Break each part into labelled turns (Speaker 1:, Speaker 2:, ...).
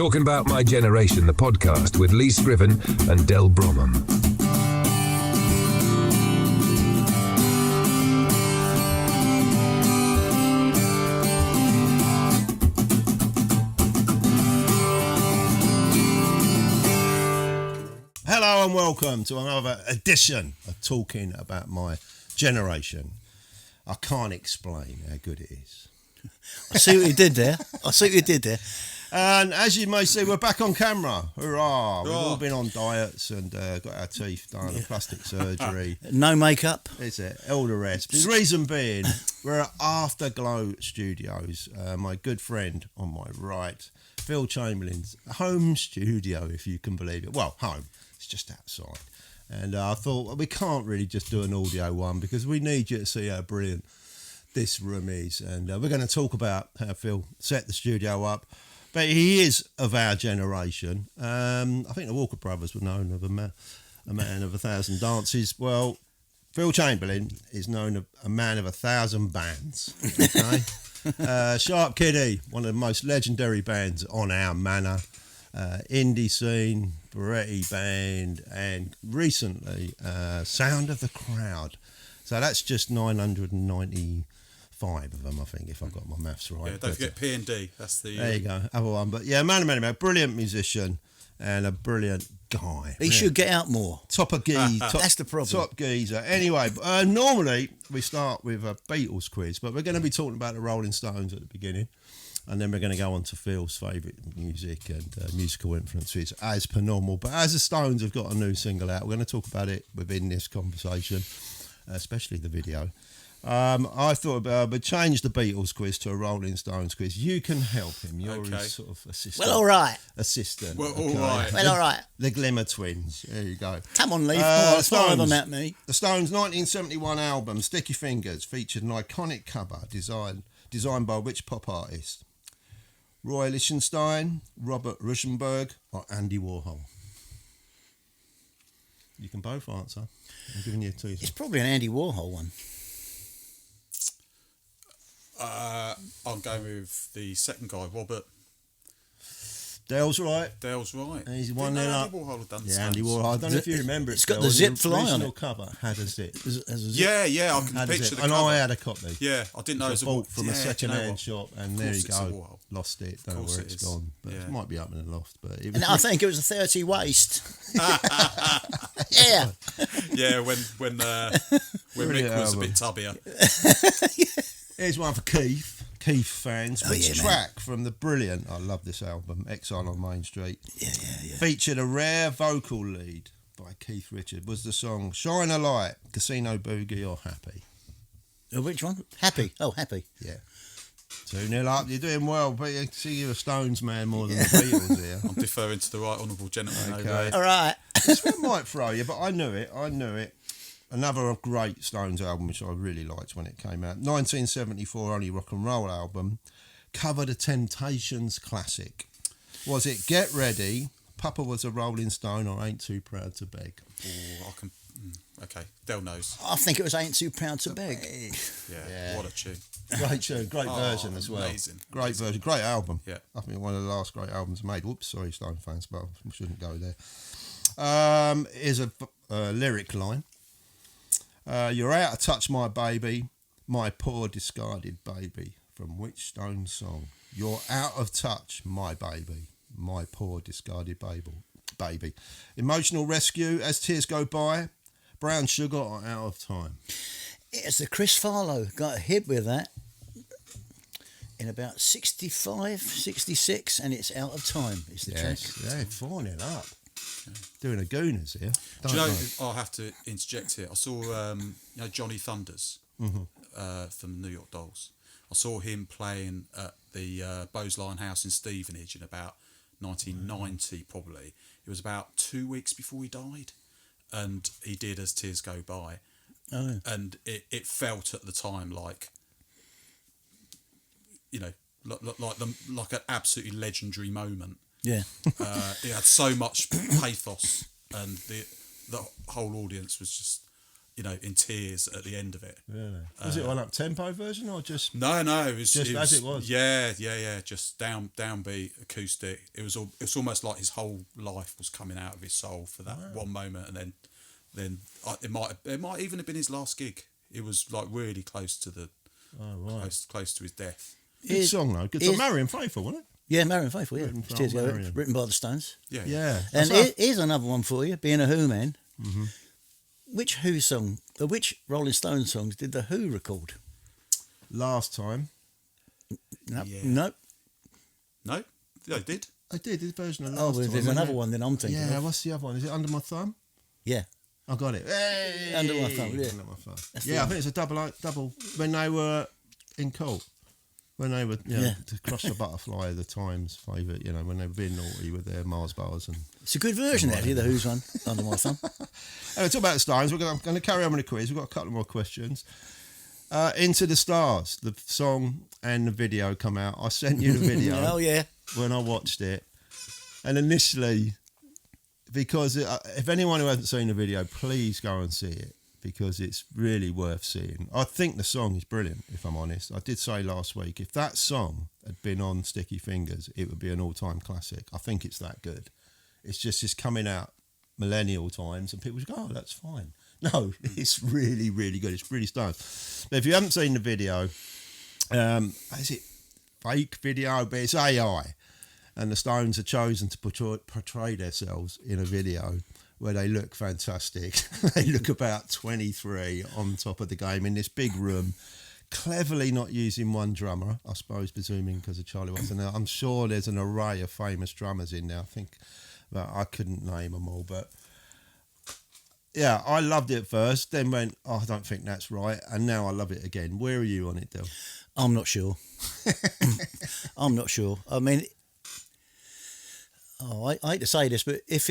Speaker 1: Talking About My Generation, the podcast with Lee Scriven and Del Bromham.
Speaker 2: Hello and welcome to another edition of Talking About My Generation. I can't explain how good it is.
Speaker 3: I see what you did there.
Speaker 2: And as you may see, we're back on camera. Hurrah! We've all been on diets and got our teeth done, plastic surgery.
Speaker 3: No makeup.
Speaker 2: Is it? All the rest. The reason being, we're at Afterglow Studios. My good friend on my right, Phil Chamberlain's home studio, if you can believe it. Well, home. It's just outside. And I thought, well, we can't really just do an audio one because we need you to see how brilliant this room is. And we're going to talk about how Phil set the studio up. But he is of our generation. I think the Walker Brothers were known of a man of 1,000 dances. Well, Phil Chamberlain is known as a man of 1,000 bands. Okay? Sharp Kiddie, one of the most legendary bands on our manor. Indie scene, Baretti band, and recently Sound of the Crowd. So that's just 995 of them, I think, if I've got my maths right.
Speaker 4: Yeah, don't forget P&D. That's the...
Speaker 2: There you go, other one. But yeah, man, brilliant musician and a brilliant guy.
Speaker 3: He should get out more.
Speaker 2: Top of geese.
Speaker 3: That's the problem.
Speaker 2: Top geezer. Anyway, normally we start with a Beatles quiz, but we're going to be talking about the Rolling Stones at the beginning. And then we're going to go on to Phil's favourite music and musical influences as per normal. But as the Stones have got a new single out, we're going to talk about it within this conversation, especially the video. I thought we'd change the Beatles quiz to a Rolling Stones quiz. You can help him. You're his sort of assistant.
Speaker 3: Well, all right.
Speaker 2: Assistant.
Speaker 4: Well, all right.
Speaker 3: Well, all right.
Speaker 2: The Glimmer Twins. There you go.
Speaker 3: Come on, Lee.
Speaker 2: Stones.
Speaker 3: Them at me.
Speaker 2: The Stones' 1971 album, Sticky Fingers, featured an iconic cover designed by which pop artist? Roy Lichtenstein, Robert Rauschenberg, or Andy Warhol? You can both answer. I'm giving you a teaser.
Speaker 3: It's probably an Andy Warhol one.
Speaker 4: I'm going with the second guy, Robert.
Speaker 2: Dale's right.
Speaker 4: And
Speaker 2: he's 1-0 up.
Speaker 4: Andy Warhol had done
Speaker 2: Andy Warhol. I don't know if you remember it.
Speaker 3: It's got the zip fly on it.
Speaker 2: Cover had a zip.
Speaker 4: Yeah, I can picture the
Speaker 2: and
Speaker 4: cover.
Speaker 2: I had a copy.
Speaker 4: Yeah, I didn't know it was
Speaker 2: bought from a second-hand shop, and there you go.
Speaker 4: Warhol.
Speaker 2: Lost it. Don't know where it's gone. But it might be up in the loft. But it was
Speaker 3: And I think it was a 30 waist. Yeah.
Speaker 4: Yeah, when Mick was a bit tubbier.
Speaker 2: Here's one for Keith fans. Which
Speaker 3: yeah,
Speaker 2: track from the brilliant, I love this album, Exile on Main Street,
Speaker 3: Yeah.
Speaker 2: featured a rare vocal lead by Keith Richards, was the song Shine a Light, Casino Boogie, or Happy?
Speaker 3: Which one? Happy. Oh, Happy.
Speaker 2: Yeah. 2-0 up, you're doing well, but you see you're a Stones man more than the Beatles here.
Speaker 4: I'm deferring to the right honourable gentleman over there.
Speaker 3: All right.
Speaker 2: This one might throw you, but I knew it. Another great Stones album, which I really liked when it came out. 1974 Only Rock and Roll album. Covered a Temptations classic. Was it Get Ready, Papa Was a Rolling Stone, or Ain't Too Proud to Beg?
Speaker 4: Oh, I can... Okay, Del knows.
Speaker 3: I think it was Ain't Too Proud to Beg.
Speaker 4: Yeah, what a tune.
Speaker 2: Great tune, great version as well.
Speaker 4: Amazing.
Speaker 2: Great version, great album.
Speaker 4: Yeah.
Speaker 2: I think one of the last great albums made. Whoops, sorry, Stone fans, but we shouldn't go there. Here's a lyric line. You're out of touch, my baby, my poor discarded baby. From which Stone song? You're out of touch, my baby, my poor discarded baby. Emotional Rescue, As Tears Go By, Brown Sugar, or Out of Time?
Speaker 3: It's the Chris Farlow got a hit with that in about 65, 66, and it's Out of Time. It's the track.
Speaker 2: Yeah, 4-0 up. Doing a Gooners here.
Speaker 4: Do you know, I'll have to interject here. I saw Johnny Thunders from New York Dolls. I saw him playing at the Bowes-Lyon House in Stevenage in about 1990 probably. It was about 2 weeks before he died, and he did As Tears Go By.
Speaker 3: Oh.
Speaker 4: And it felt at the time like, like an absolutely legendary moment.
Speaker 3: Yeah.
Speaker 4: It had so much pathos, and the whole audience was just, in tears at the end of it.
Speaker 2: Really? Was it on up tempo version or just?
Speaker 4: No, it was
Speaker 2: just as it was.
Speaker 4: Yeah, just downbeat acoustic. It's almost like his whole life was coming out of his soul for that one moment, and then it might even have been his last gig. It was like really close to the close to his death.
Speaker 2: Good song though. Good song. Marion Faithfull, wasn't it?
Speaker 3: Yeah, Marion Faithfull, yeah.
Speaker 2: Marion.
Speaker 3: Written by the Stones.
Speaker 2: Yeah.
Speaker 3: And here's another one for you, being a Who man. Mm-hmm. Which Rolling Stones songs did the Who record?
Speaker 2: Last time.
Speaker 3: Nope.
Speaker 4: Yeah.
Speaker 3: Nope.
Speaker 4: No, they did.
Speaker 2: I did the version of last time.
Speaker 3: There's another one that I'm thinking of.
Speaker 2: What's the other one? Is it Under My Thumb?
Speaker 3: Yeah.
Speaker 2: I got it. Hey!
Speaker 3: Under My Thumb, yeah.
Speaker 2: Under My Thumb. I think it's a double when they were in court. When they were, to Crush the Butterfly, the Times favourite, when they were being naughty with their Mars bars. And
Speaker 3: it's a good version, actually, the Who's one, Under My Thumb.
Speaker 2: Anyway, talk about the Stones. I'm going to carry on with the quiz. We've got a couple more questions. Into the Stars, the song and the video come out. I sent you the video.
Speaker 3: Oh, yeah.
Speaker 2: When I watched it. And initially, because if anyone who hasn't seen the video, please go and see it. Because it's really worth seeing. I think the song is brilliant, if I'm honest. I did say last week, if that song had been on Sticky Fingers, it would be an all-time classic. I think it's that good. It's coming out millennial times, and people just go, oh, that's fine. No, it's really, really good. It's really Stones. But if you haven't seen the video, is it fake video? But it's AI. And the Stones are chosen to portray themselves in a video where they look fantastic. They look about 23 on top of the game in this big room, cleverly not using one drummer, I suppose, presuming because of Charlie Watson. Now, I'm sure there's an array of famous drummers in there. I think that I couldn't name them all, but yeah, I loved it at first, then went, oh, I don't think that's right, and now I love it again. Where are you on it, Del?
Speaker 3: I'm not sure. I'm not sure. I mean, I hate to say this, but if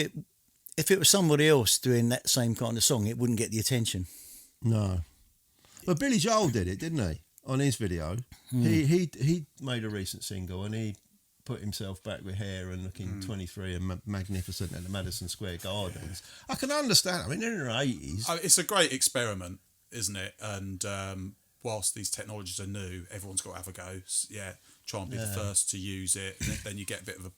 Speaker 3: it was somebody else doing that same kind of song, it wouldn't get the attention.
Speaker 2: No. But Billy Joel did it, didn't he? On his video. He made a recent single and he put himself back with hair and looking 23 and magnificent at the Madison Square Gardens. I can understand. I mean, they're in their 80s.
Speaker 4: It's a great experiment, isn't it? And whilst these technologies are new, everyone's got to have a go. Yeah, try and be the first to use it. And then you get a bit of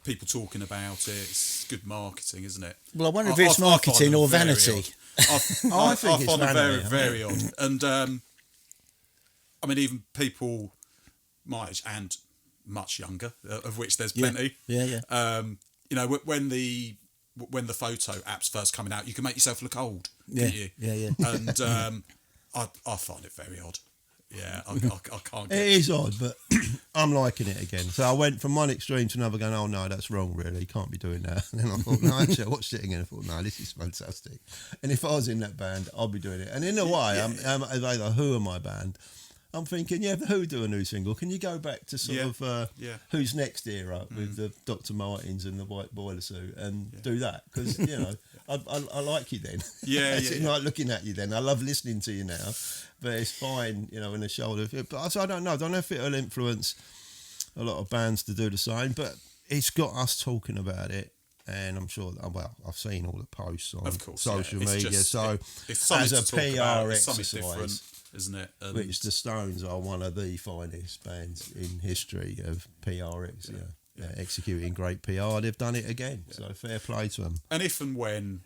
Speaker 4: people talking about it. It's good marketing, isn't it?
Speaker 3: Well, I wonder if it's marketing or vanity.
Speaker 2: I think it's
Speaker 4: vanity, very odd. And I mean, even people my age and much younger, of which there's plenty.
Speaker 3: Yeah.
Speaker 4: When the photo apps first coming out, you can make yourself look old. Can't you?
Speaker 3: Yeah.
Speaker 4: And I find it very odd. Yeah, I can't get
Speaker 2: it. It is odd, but I'm liking it again. So I went from one extreme to another going, oh no, that's wrong really, you can't be doing that. And then I thought, no, actually I watched it again and I thought, no, this is fantastic. And if I was in that band, I'll be doing it. And in a way, I'm either Who are my band, I'm thinking, the Who do a new single. Can you go back to sort of Who's Next era with the Dr. Martens and the white boiler suit and do that? Because, I like you then.
Speaker 4: Yeah,
Speaker 2: like looking at you then. I love listening to you now. But it's fine, in the shoulder. But I don't know. I don't know if it'll influence a lot of bands to do the same. But it's got us talking about it. And I'm sure, I've seen all the posts on social media.
Speaker 4: It's
Speaker 2: as a PR
Speaker 4: exercise, isn't it? And
Speaker 2: which the Stones are one of the finest bands in history of PR. Executing great PR. They've done it again. Yeah. So fair play to them.
Speaker 4: And if and when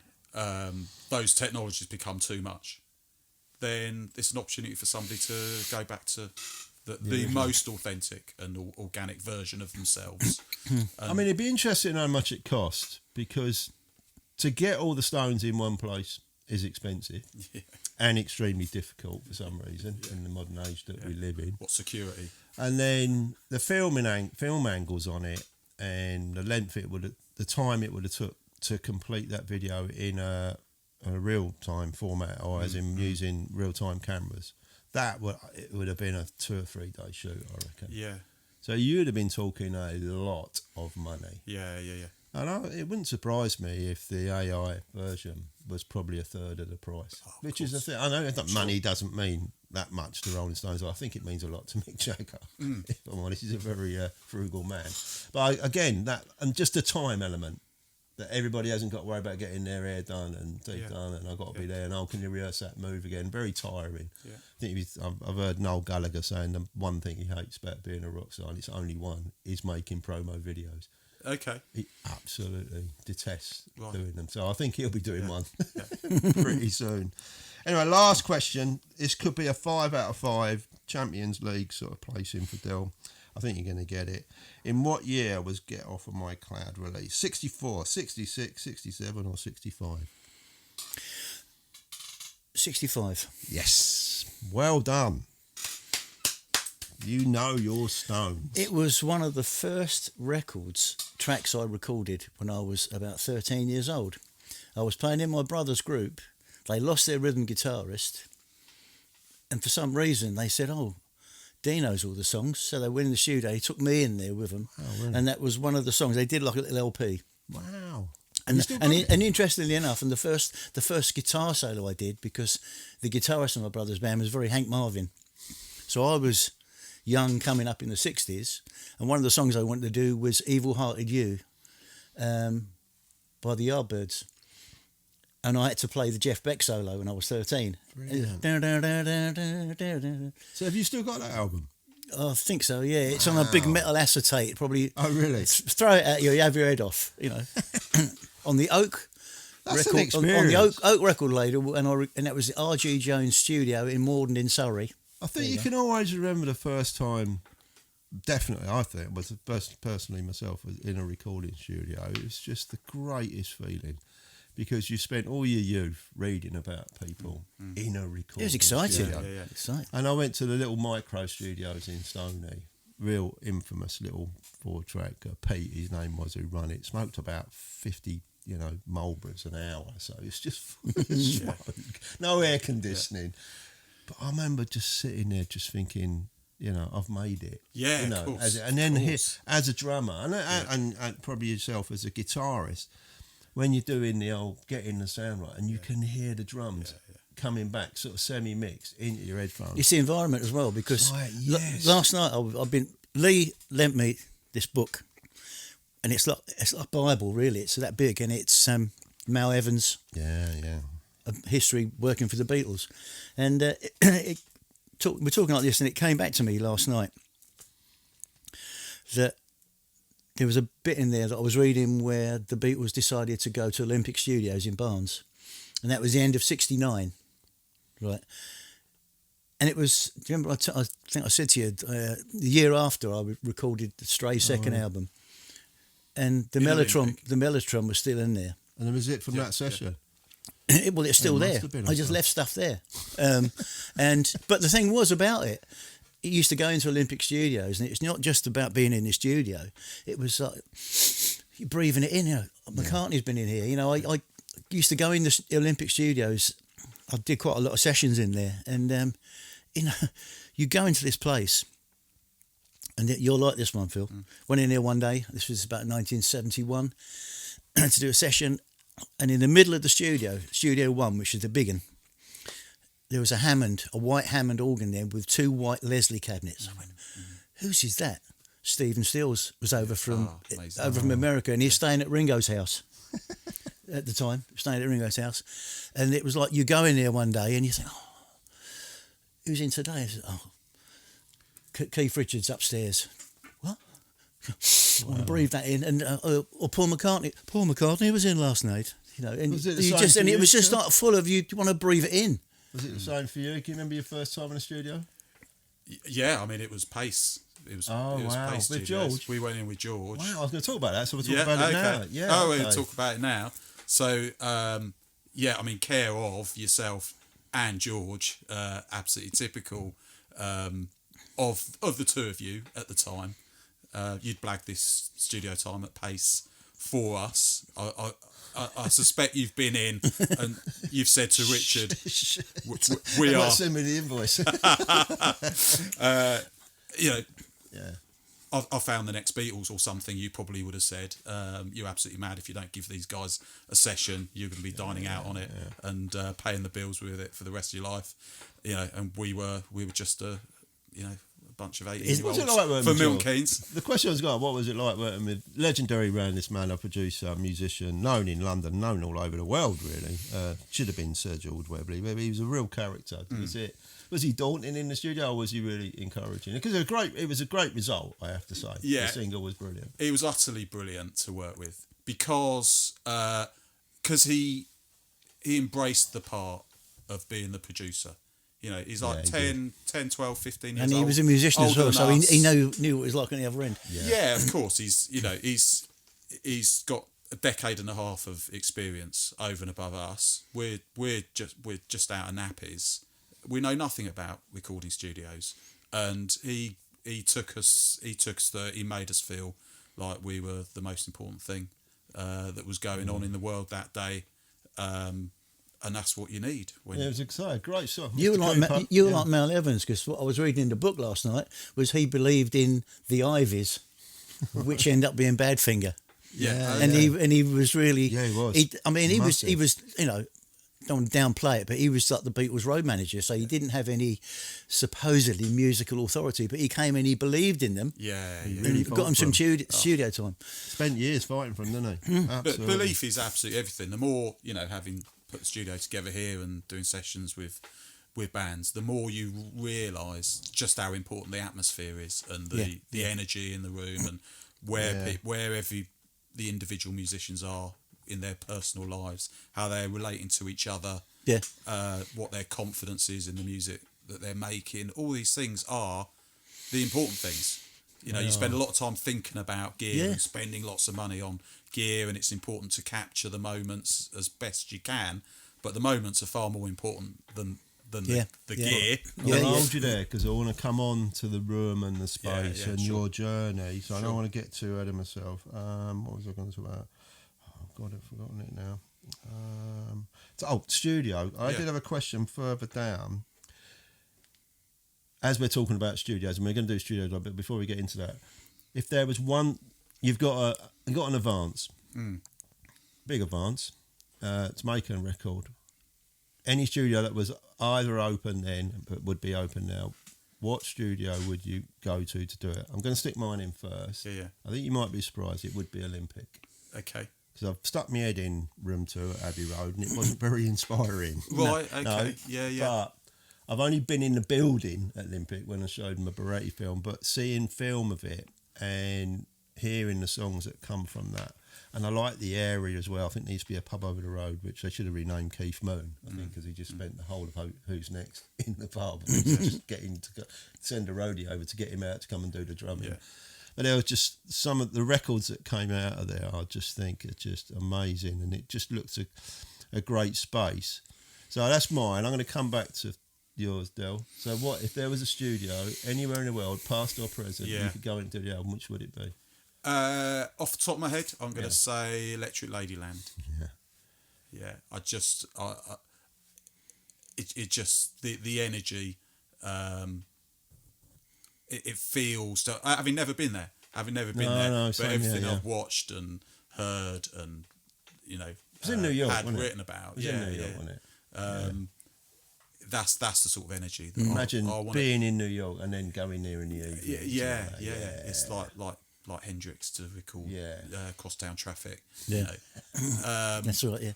Speaker 4: those technologies become too much, then it's an opportunity for somebody to go back to the most authentic and organic version of themselves.
Speaker 2: I mean, it'd be interesting how much it costs, because to get all the Stones in one place is expensive and extremely difficult for some reason in the modern age that we live in.
Speaker 4: What security? And
Speaker 2: then the film angles on it and the length the time it would have took to complete that video in a real-time format, or as in using real-time cameras, it would have been a 2 or 3 day shoot, I reckon.
Speaker 4: Yeah.
Speaker 2: So you would have been talking a lot of money.
Speaker 4: Yeah.
Speaker 2: And it wouldn't surprise me if the AI version was probably a third of the price, which is the thing. I know that money doesn't mean that much to Rolling Stones, but I think it means a lot to Mick Jagger. If I'm honest, he's a very frugal man. But again, and just the time element. that everybody hasn't got to worry about getting their hair done and teeth done, and I've got to be there, and can you rehearse that move again? Very tiring.
Speaker 4: Yeah.
Speaker 2: I think I've heard Noel Gallagher saying the one thing he hates about being a rock star, and it's only one, is making promo videos.
Speaker 4: Okay.
Speaker 2: He absolutely detests
Speaker 4: Right.
Speaker 2: doing them. So I think he'll be doing one pretty soon. Anyway, last question. This could be a 5 out of 5 Champions League sort of placing for Del. I think you're going to get it. In what year was Get Off of My Cloud released? 64, 66, 67 or 65?
Speaker 3: 65.
Speaker 2: Yes. Well done. You know your Stones.
Speaker 3: It was one of the first tracks I recorded when I was about 13 years old. I was playing in my brother's group. They lost their rhythm guitarist. And for some reason, they said, Dee knows all the songs. So they went in the studio. He took me in there with them.
Speaker 2: Oh, really?
Speaker 3: And that was one of the songs. They did like a little LP.
Speaker 2: Wow.
Speaker 3: And interestingly enough, and the first guitar solo I did, because the guitarist in my brother's band was very Hank Marvin. So I was young, coming up in the 60s, and one of the songs I wanted to do was Evil Hearted You by the Yardbirds. And I had to play the Jeff Beck solo when I was 13.
Speaker 2: Brilliant. So have you still got that album?
Speaker 3: I think so, yeah. It's on a big metal acetate. Probably.
Speaker 2: Oh, really?
Speaker 3: Throw it at you, you have your head off, On the Oak
Speaker 2: That's
Speaker 3: record,
Speaker 2: an experience.
Speaker 3: on the Oak record label, and that was the R.G. Jones studio in Morden in Surrey.
Speaker 2: I think you can always remember the first time. Definitely, I think it was personally myself in a recording studio. It was just the greatest feeling, because you spent all your youth reading about people in a recording.
Speaker 3: It was exciting.
Speaker 2: studio.
Speaker 4: Yeah.
Speaker 3: Exciting.
Speaker 2: And I went to the little micro studios in Stoney, real infamous little 4-track. Pete, his name was, who run it, smoked about 50, Marlboros an hour. So it's just full of smoke, no air conditioning. But I remember just sitting there, just thinking, I've made it.
Speaker 4: Yeah, of course.
Speaker 2: And then as a drummer, and probably yourself as a guitarist, when you're doing the old getting the sound right, and you can hear the drums coming back, sort of semi-mixed into your headphones.
Speaker 3: It's the environment as well, because last night Lee lent me this book, and it's like Bible, really. It's that big, and it's Mal Evans' history working for the Beatles, and we're talking like this, and it came back to me last night that there was a bit in there that I was reading where the Beatles decided to go to Olympic Studios in Barnes, and that was the end of '69, right? And it was, do you remember, I think I said to you, the year after I recorded the Stray second album, and the Mellotron was still in there.
Speaker 2: And was it from that session?
Speaker 3: Well, it's still there. I just left stuff there. But the thing was about it, you used to go into Olympic Studios, and it's not just about being in the studio. It was like you're breathing it in. McCartney's been in here. I used to go in the Olympic Studios. I did quite a lot of sessions in there, and you go into this place, and you're like this one, Phil. Went in there one day. This was about 1971 to do a session. And in the middle of the Studio 1, which is the big one, there was a white Hammond organ there with 2 white Leslie cabinets. I went, whose is that? Stephen Stills was over from America, and he's staying at Ringo's house at the time, staying at Ringo's house. And it was like you go in there one day and you think, who's in today? I said, Keith Richards upstairs. What? I want to breathe that in, and or Paul McCartney. Paul McCartney was in last night, and
Speaker 2: Was it the
Speaker 3: you
Speaker 2: same
Speaker 3: just
Speaker 2: for
Speaker 3: and it
Speaker 2: you,
Speaker 3: was just
Speaker 2: Phil?
Speaker 3: like full of you want to breathe it in.
Speaker 2: Was it the same for you? Can you remember your first time in the studio?
Speaker 4: Yeah, I mean, it was Pace. It was
Speaker 2: wow.
Speaker 4: Pace
Speaker 2: With
Speaker 4: Studios.
Speaker 2: George?
Speaker 4: We went in with George.
Speaker 2: Wow, I was going to talk about that, so we'll talk about it now. Yeah,
Speaker 4: we'll talk about it now. So, I mean, care of yourself and George, absolutely typical of the two of you at the time. You'd blagged this studio time at Pace for us. I suspect you've been in and you've said to Richard, we are...
Speaker 2: Send me the invoice.
Speaker 4: I found the next Beatles or something, you probably would have said, you're absolutely mad if you don't give these guys a session. You're going to be dining out on it and paying the bills with it for the rest of your life. And we were just a bunch of 18-year-olds
Speaker 2: What's it like working
Speaker 4: from
Speaker 2: with
Speaker 4: Milton
Speaker 2: George?
Speaker 4: Keynes.
Speaker 2: The question was got, what was it like working with legendary around this man, a producer, musician, known in London, known all over the world, really. Should have been Sir George Webley, but he was a real character. Was he daunting in the studio, or was he really encouraging? Because it was a great result, I have to say.
Speaker 4: Yeah.
Speaker 2: The single was brilliant.
Speaker 4: It was utterly brilliant to work with because he embraced the part of being the producer. You know, he's like 10, 12, 15 years old.
Speaker 3: And he was a musician as well, so he knew what it was like on the other end.
Speaker 4: Yeah, of course. He's got a decade and a half of experience over and above us. We're just out of nappies. We know nothing about recording studios, and he took us there. He made us feel like we were the most important thing that was going on in the world that day. And that's what you need. When
Speaker 2: it was exciting. Great song.
Speaker 3: You were like Mel Evans, because what I was reading in the book last night was he believed in the Ivies, which end up being Badfinger. He was really.
Speaker 2: Yeah, he was.
Speaker 3: He was. You know, don't want to downplay it, but he was like the Beatles road manager, so he didn't have any supposedly musical authority, but he came in, he believed in them.
Speaker 2: He
Speaker 3: And
Speaker 2: really
Speaker 3: got him some studio time.
Speaker 2: Spent years fighting for them, didn't he?
Speaker 4: But belief is absolutely everything. The more, having put the studio together here and doing sessions with bands, the more you realise just how important the atmosphere is and the energy in the room and where the individual musicians are in their personal lives, how they're relating to each other, what their confidence is in the music that they're making. All these things are the important things. You spend a lot of time thinking about gear and spending lots of money on gear, and it's important to capture the moments as best you can, but the moments are far more important than the gear.
Speaker 2: I'll hold you there because I want to come on to the room and the space and your journey, so I don't want to get too ahead of myself. What was I going to talk about? Oh God, I've forgotten it now. Studio. I did have a question further down. As we're talking about studios, and we're going to do studios, but before we get into that, if there was one, you've got an advance, big advance, to make a record. Any studio that was either open then, but would be open now, what studio would you go to do it? I'm going to stick mine in first.
Speaker 4: Yeah.
Speaker 2: I think you might be surprised. It would be Olympic.
Speaker 4: Okay.
Speaker 2: Because I've stuck my head in room 2 at Abbey Road, and it wasn't very inspiring.
Speaker 4: Right.
Speaker 2: No,
Speaker 4: Okay. Yeah.
Speaker 2: But I've only been in the building at Olympic when I showed them a Baretti film, but seeing film of it and hearing the songs that come from that. And I like the area as well. I think there used to be a pub over the road, which they should have renamed Keith Moon, I think, because he just spent the whole of Who's Next in the pub. Just getting to send a roadie over to get him out to come and do the drumming. Yeah. But there was just some of the records that came out of there, I just think are just amazing. And it just looks a great space. So that's mine. I'm going to come back to yours, Del. So what, if there was a studio anywhere in the world, past or present, you could go and do the album, which would it be?
Speaker 4: Off the top of my head, I'm going to say Electric Ladyland. Yeah. I just, it just the energy. It feels. Having never been there, but everything I've watched and heard and
Speaker 2: it's in New York,
Speaker 4: had written about.
Speaker 2: It was in New York, wasn't it?
Speaker 4: That's the sort of energy that
Speaker 2: imagine
Speaker 4: I
Speaker 2: being in New York and then going there in the evening.
Speaker 4: Yeah. It's like Hendrix to record Crosstown Traffic.
Speaker 3: Yeah, that's right. Yeah,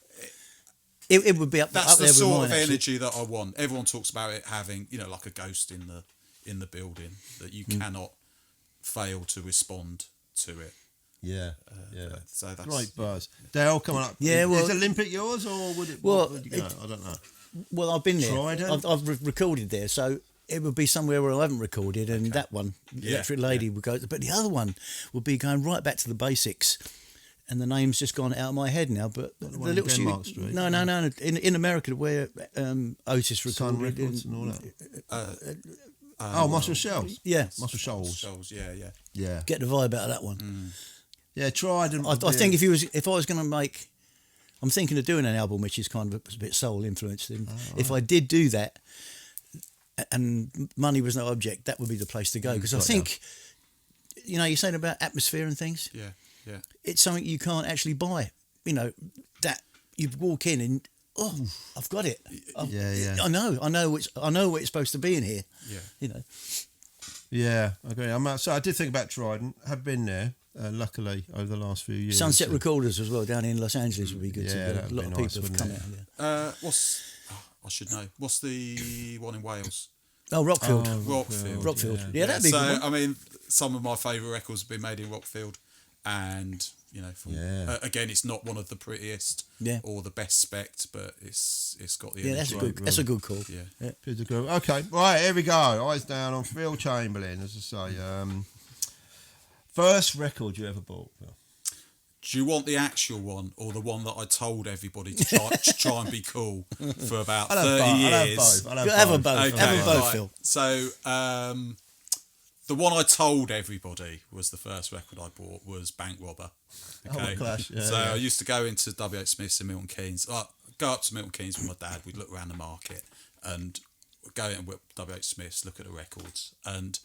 Speaker 3: it would be up.
Speaker 4: That's
Speaker 3: up
Speaker 4: the
Speaker 3: there
Speaker 4: sort
Speaker 3: with mine,
Speaker 4: of energy that I want. Everyone talks about it having like a ghost in the building that you cannot fail to respond to it. So that's
Speaker 2: great buzz. Dale, coming up.
Speaker 3: Yeah, well,
Speaker 2: is Olympic yours or would it?
Speaker 3: Well,
Speaker 2: would you go? I don't know.
Speaker 3: Well, I've been there.
Speaker 2: Trident?
Speaker 3: I've recorded there, so it would be somewhere where I haven't recorded, and that one, Electric Lady, would go. But the other one would be going right back to the basics, and the name's just gone out of my head now. But the little
Speaker 2: Denmark Street.
Speaker 3: No. In America, where Otis recorded.
Speaker 2: Sun Records and all that. Muscle Shoals.
Speaker 3: Yeah,
Speaker 2: Muscle Shoals. Yeah.
Speaker 3: Get the vibe out of that one.
Speaker 2: Yeah, Trident.
Speaker 3: I think if I was going to make. I'm thinking of doing an album which is kind of a bit soul influenced. And if I did do that, and money was no object, that would be the place to go. Because I think, you're saying about atmosphere and things.
Speaker 4: Yeah.
Speaker 3: It's something you can't actually buy. That you walk in and I've got it. I know what it's supposed to be in here.
Speaker 4: Yeah.
Speaker 2: Yeah, I agree. So I did think about Trident. Have been there, luckily, over the last few years.
Speaker 3: Sunset Recorders as well down in Los Angeles would be good.
Speaker 2: Yeah,
Speaker 3: to
Speaker 2: that'd
Speaker 3: a lot
Speaker 2: be
Speaker 3: of
Speaker 2: nice,
Speaker 3: people have
Speaker 2: wouldn't
Speaker 3: come
Speaker 2: it?
Speaker 3: out. Yeah.
Speaker 4: I should know. What's the one in Wales?
Speaker 3: Oh, Rockfield.
Speaker 4: Rockfield.
Speaker 3: Yeah, that'd be a good one.
Speaker 4: I mean, some of my favourite records have been made in Rockfield, and again, it's not one of the prettiest or the best spec'd, but it's got the energy.
Speaker 3: That's a good call.
Speaker 4: Yeah.
Speaker 2: Okay, right, here we go. Eyes down on Phil Chamberlain, as I say. First record you ever bought, Phil?
Speaker 4: Do you want the actual one or the one that I told everybody to try and be cool for about 30 years?
Speaker 2: I'll have both.
Speaker 4: Okay,
Speaker 3: Have both,
Speaker 4: right.
Speaker 3: Phil.
Speaker 4: So the one I told everybody was the first record I bought was Bank Robber. Okay,
Speaker 2: Clash. Yeah,
Speaker 4: I used to go into W.H. Smith's in Milton Keynes. Go up to Milton Keynes with my dad. We'd look around the market and go in with W.H. Smith's, look at the records. And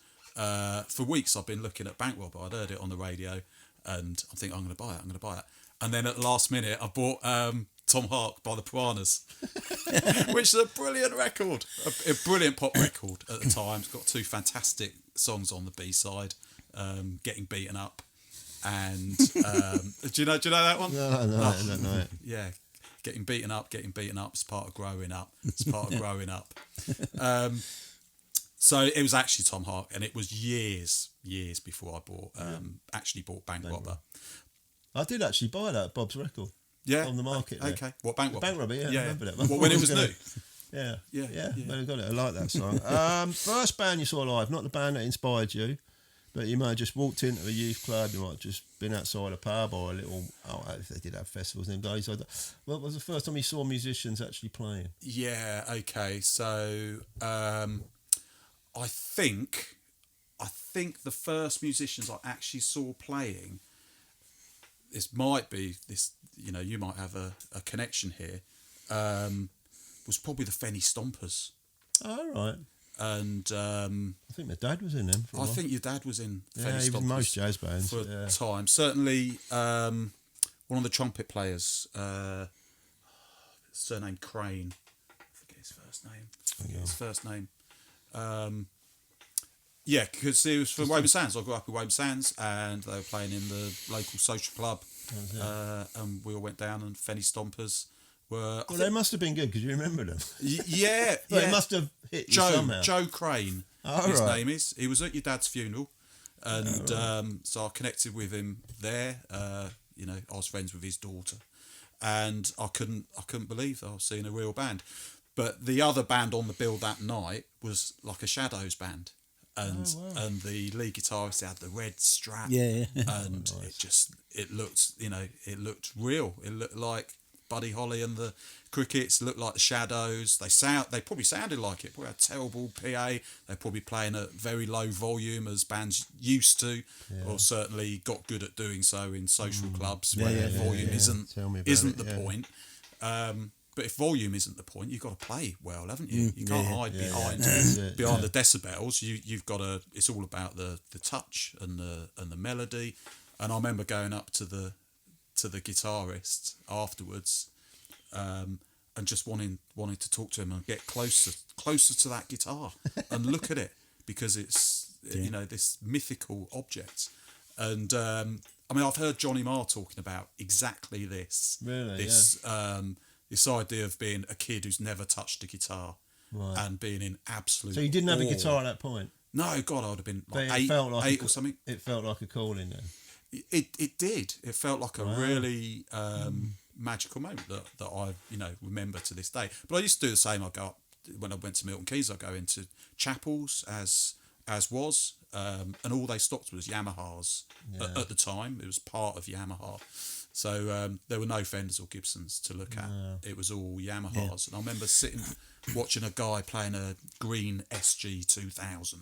Speaker 4: for weeks I've been looking at Bank Robber. I'd heard it on the radio. And I'm thinking, I'm going to buy it. And then at the last minute, I bought Tom Hark by the Piranhas, which is a brilliant record, a brilliant pop record at the time. It's got two fantastic songs on the B-side, Getting Beaten Up. And do you know that one?
Speaker 2: No, I don't know it.
Speaker 4: Yeah, Getting Beaten Up is part of growing up. So it was actually Tom Hark, and it was years before I bought Bank Robber.
Speaker 2: I did actually buy that Bob's record.
Speaker 4: Yeah,
Speaker 2: on the market.
Speaker 4: Okay, what Bank Robber?
Speaker 2: Bank Robber, yeah. I remember that.
Speaker 4: Well, when it was new.
Speaker 2: Yeah.
Speaker 4: Yeah.
Speaker 2: Well, I got it. I like that song. First band you saw live, not the band that inspired you, but you might have just walked into a youth club. You might have just been outside a pub or a little. If they did have festivals in them days. What was the first time you saw musicians actually playing?
Speaker 4: Yeah. Okay. So. I think the first musicians I actually saw playing, this might be this, you might have a connection here, was probably the Fenny Stompers.
Speaker 2: Oh, right.
Speaker 4: And
Speaker 2: I think my dad was in them for a while.
Speaker 4: I think your dad was in Fenny
Speaker 2: Stompers.
Speaker 4: Stompers
Speaker 2: Most jazz bands
Speaker 4: for a time. Certainly one of the trumpet players, surname Crane. I forget his first name. Yeah, because he was from Weymouth Sands. I grew up in Weymouth Sands, and they were playing in the local social club. And we all went down, and Fenny Stompers were.
Speaker 2: Well, they must have been good because you remember them.
Speaker 4: Yeah,
Speaker 2: They must have hit you somehow.
Speaker 4: Joe Crane. His name is. He was at your dad's funeral, and so I connected with him there. I was friends with his daughter, and I couldn't believe that I was seeing a real band. But the other band on the bill that night was like a Shadows band. And the lead guitarist had the red strap.
Speaker 3: Yeah.
Speaker 4: And it looked real. It looked like Buddy Holly and the Crickets, looked like the Shadows. They probably sounded like it. Probably had terrible PA. They're probably playing at very low volume as bands used to, or certainly got good at doing so in social clubs where volume isn't the point. But if volume isn't the point, you've got to play well, haven't you? You can't hide behind the decibels. You've got to. It's all about the touch and the melody. And I remember going up to the guitarist afterwards, and just wanting to talk to him and get closer to that guitar and look at it, because it's this mythical object. And I've heard Johnny Marr talking about exactly this.
Speaker 2: Really?
Speaker 4: This idea of being a kid who's never touched a guitar and being in absolute.
Speaker 2: So you didn't have a
Speaker 4: awe.
Speaker 2: guitar at that point?
Speaker 4: No, God, I would have been like eight or something.
Speaker 2: It felt like a calling then.
Speaker 4: It did. It felt like a really magical moment that I remember to this day. But I used to do the same. I go up when I went to Milton Keynes. I go into chapels as was, and all they stocked was Yamahas at the time. It was part of Yamaha. So there were no Fenders or Gibsons to look at. It was all Yamahas. Yeah. And I remember sitting watching a guy playing a green SG 2000,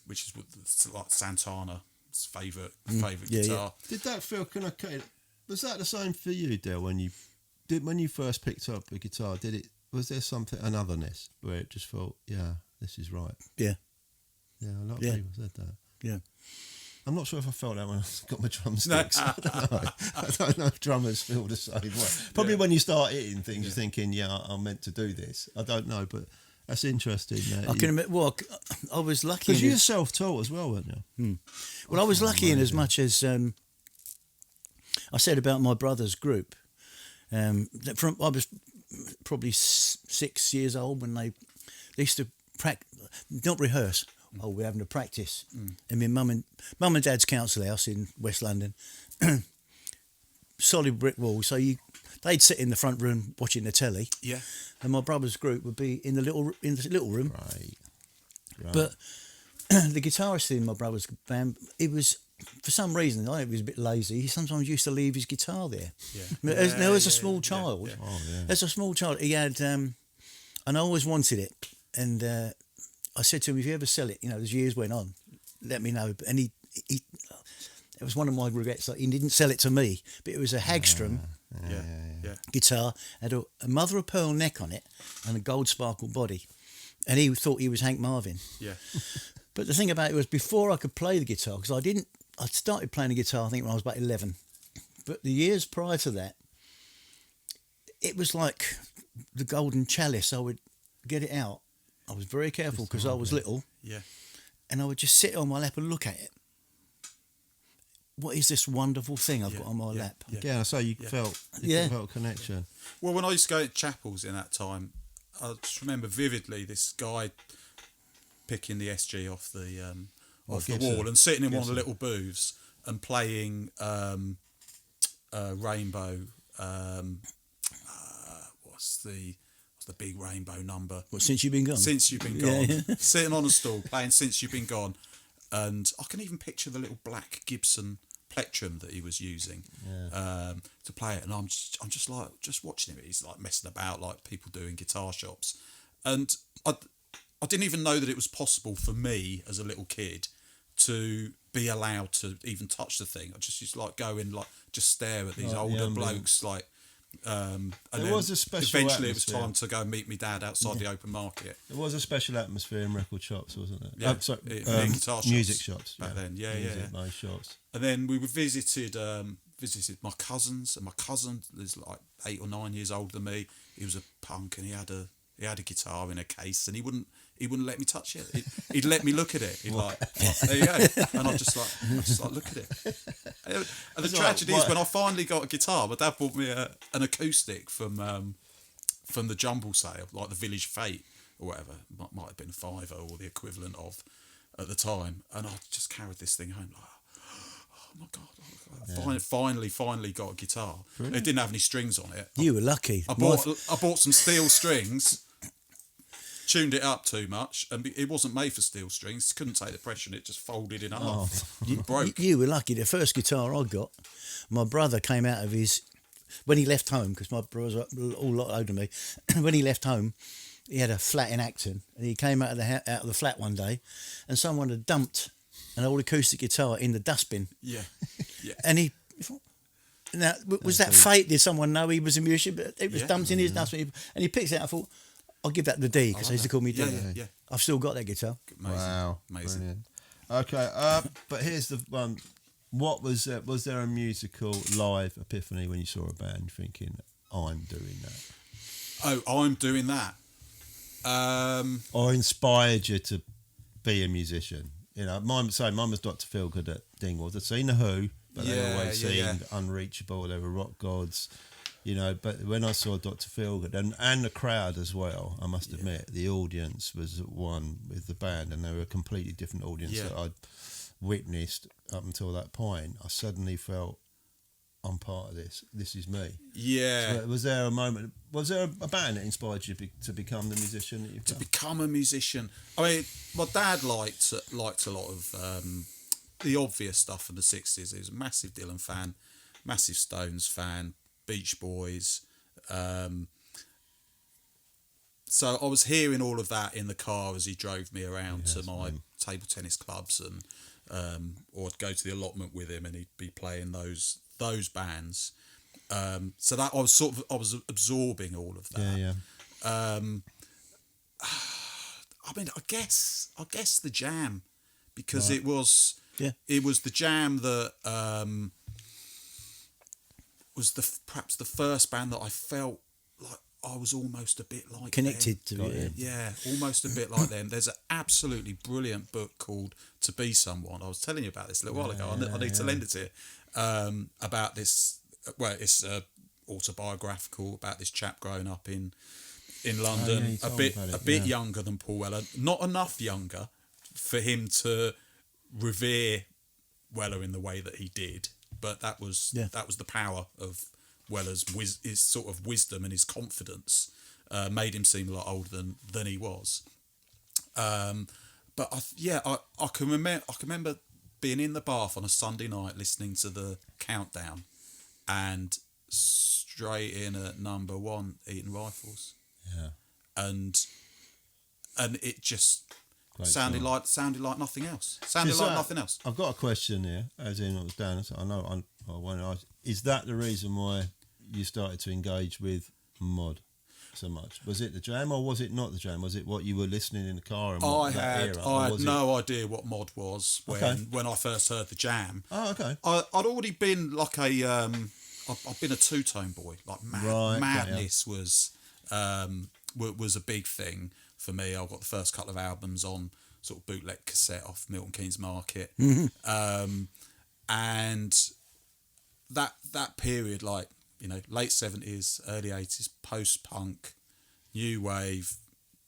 Speaker 4: which is like Santana's favourite guitar.
Speaker 2: Yeah. Did that feel? Was that the same for you, Del? When you first picked up a guitar, was there an otherness where it just felt, this is right?
Speaker 3: Yeah.
Speaker 2: Yeah, a lot of people said that.
Speaker 3: Yeah.
Speaker 2: I'm not sure if I felt that when I got my drumsticks. I don't know if drummers feel the same way. Probably when you start hitting things, you're thinking, I'm meant to do this. I don't know, but That's interesting.
Speaker 3: I can admit. Well, I was lucky
Speaker 2: because you're self-taught as well, weren't you?
Speaker 3: Well, I was lucky in as much as I said about my brother's group. I was probably 6 years old when they used to not rehearse. Oh, we're having a practice in my mum and dad's council house in West London. Solid brick wall, so they'd sit in the front room watching the telly.
Speaker 4: Yeah.
Speaker 3: And my brother's group would be in the little room.
Speaker 2: Right.
Speaker 3: But the guitarist in my brother's band, it was, for some reason, I think he was a bit lazy. He sometimes used to leave his guitar there.
Speaker 4: Yeah.
Speaker 3: As a small child,
Speaker 2: Yeah.
Speaker 3: as a small child, he had, and I always wanted it. And I said to him, if you ever sell it, as years went on, let me know. And he it was one of my regrets that he didn't sell it to me, but it was a Hagstrom guitar, had a mother of pearl neck on it and a gold sparkle body. And he thought he was Hank Marvin.
Speaker 4: Yeah.
Speaker 3: But the thing about it was, before I could play the guitar, because I started playing the guitar, I think, when I was about 11. But the years prior to that, it was like the golden chalice. I would get it out. I was very careful because I was little.
Speaker 4: Yeah.
Speaker 3: And I would just sit on my lap and look at it. What is this wonderful thing I've got on my lap?
Speaker 2: Yeah, so you felt a connection.
Speaker 4: Well, when I used to go to chapels in that time, I just remember vividly this guy picking the SG off the wall and sitting in one of the little booths and playing Rainbow. What's the big Rainbow number?
Speaker 3: What, Since You've Been Gone?
Speaker 4: Since You've Been Gone. Sitting on a stool playing Since You've Been Gone, and I can even picture the little black Gibson plectrum that he was using to play it, and I'm just like watching him. He's like messing about like people do in guitar shops, and I didn't even know that it was possible for me as a little kid to be allowed to even touch the thing. I just used to like go in, like just stare at these older blokes like. And
Speaker 2: there was a special
Speaker 4: eventually
Speaker 2: atmosphere.
Speaker 4: It was time to go and meet my dad outside the open market.
Speaker 2: There was a special atmosphere in record shops, wasn't it?
Speaker 4: Yeah,
Speaker 2: guitar shops, music shops
Speaker 4: back then. Yeah.
Speaker 2: Nice shops.
Speaker 4: And then we visited my cousins, and my cousin is like 8 or 9 years older than me. He was a punk, and he had a guitar in a case, and he wouldn't let me touch it. He'd let me look at it. He'd like, there you go. And I just like look at it. And the tragedy is, when I finally got a guitar, my dad bought me an acoustic from the jumble sale, like the Village Fate or whatever. Might have been £5 or the equivalent of at the time. And I just carried this thing home like, oh my God. Finally got a guitar. Brilliant. It didn't have any strings on it.
Speaker 3: You were lucky.
Speaker 4: I bought some steel strings. Tuned it up too much, and it wasn't made for steel strings. Couldn't take the pressure, and it just folded in half. Broke.
Speaker 3: You were lucky. The first guitar I got, my brother came out of when he left home, because my brother's a lot older than me. When he left home, he had a flat in Acton, and he came out of the flat one day, and someone had dumped an old acoustic guitar in the dustbin.
Speaker 4: Yeah.
Speaker 3: And he. Now, was that fate? Did someone know he was a musician? But it was dumped in his dustbin, and he picked it up. I thought, I'll give that to D, because they used to call me D.
Speaker 4: Yeah.
Speaker 3: I've still got that guitar.
Speaker 4: Amazing.
Speaker 2: Wow,
Speaker 4: amazing.
Speaker 2: Brilliant. Okay, but here's the one. What was there a musical live epiphany when you saw a band thinking, I'm doing that?
Speaker 4: Oh, I'm doing that.
Speaker 2: Or inspired you to be a musician? Mine was Dr. Feelgood at Dingwalls. I'd seen The Who, but they always seemed unreachable. They were rock gods. But when I saw Dr. Feelgood and the crowd as well, I must admit, the audience was one with the band, and they were a completely different audience that I'd witnessed up until that point. I suddenly felt, I'm part of this. This is me.
Speaker 4: Yeah.
Speaker 2: So was there a moment? Was there a band that inspired you to become the musician that you've
Speaker 4: become a musician? I mean, my dad liked a lot of the obvious stuff from the 60s. He was a massive Dylan fan, massive Stones fan, Beach Boys. So I was hearing all of that in the car as he drove me around to my table tennis clubs, and or I'd go to the allotment with him, and he'd be playing those bands. So that I was absorbing all of that. I mean, I guess the Jam, because it was the Jam that was perhaps the first band that I felt like I was almost a bit like
Speaker 3: Connected
Speaker 4: them.
Speaker 3: to it.
Speaker 4: Yeah, almost a bit like them. There's an absolutely brilliant book called To Be Someone. I was telling you about this a little while ago. I need to lend it to you. About this, well, it's autobiographical about this chap growing up in London, a bit younger than Paul Weller, not enough younger for him to revere Weller in the way that he did, but that was the power of Weller's his sort of wisdom and his confidence made him seem a lot older than he was. But I can remember being in the bath on a Sunday night listening to the countdown and straight in at number 1, Eton Rifles.
Speaker 2: Yeah.
Speaker 4: And it just
Speaker 2: Great
Speaker 4: sounded
Speaker 2: song.
Speaker 4: like nothing else. Nothing else.
Speaker 2: I've got a question here, as in it was down. So I know I want to ask. Is that the reason why you started to engage with mod so much? Was it the Jam, or was it not the Jam? Was it what you were listening in the car? And
Speaker 4: I had no idea what mod was when I first heard the Jam.
Speaker 2: Oh, okay.
Speaker 4: I'd already been like I've been a two-tone boy. Like Madness was a big thing for me. I got the first couple of albums on sort of bootleg cassette off Milton Keynes Market, and that period, like, you know, late 70s, early 80s, post-punk, new wave,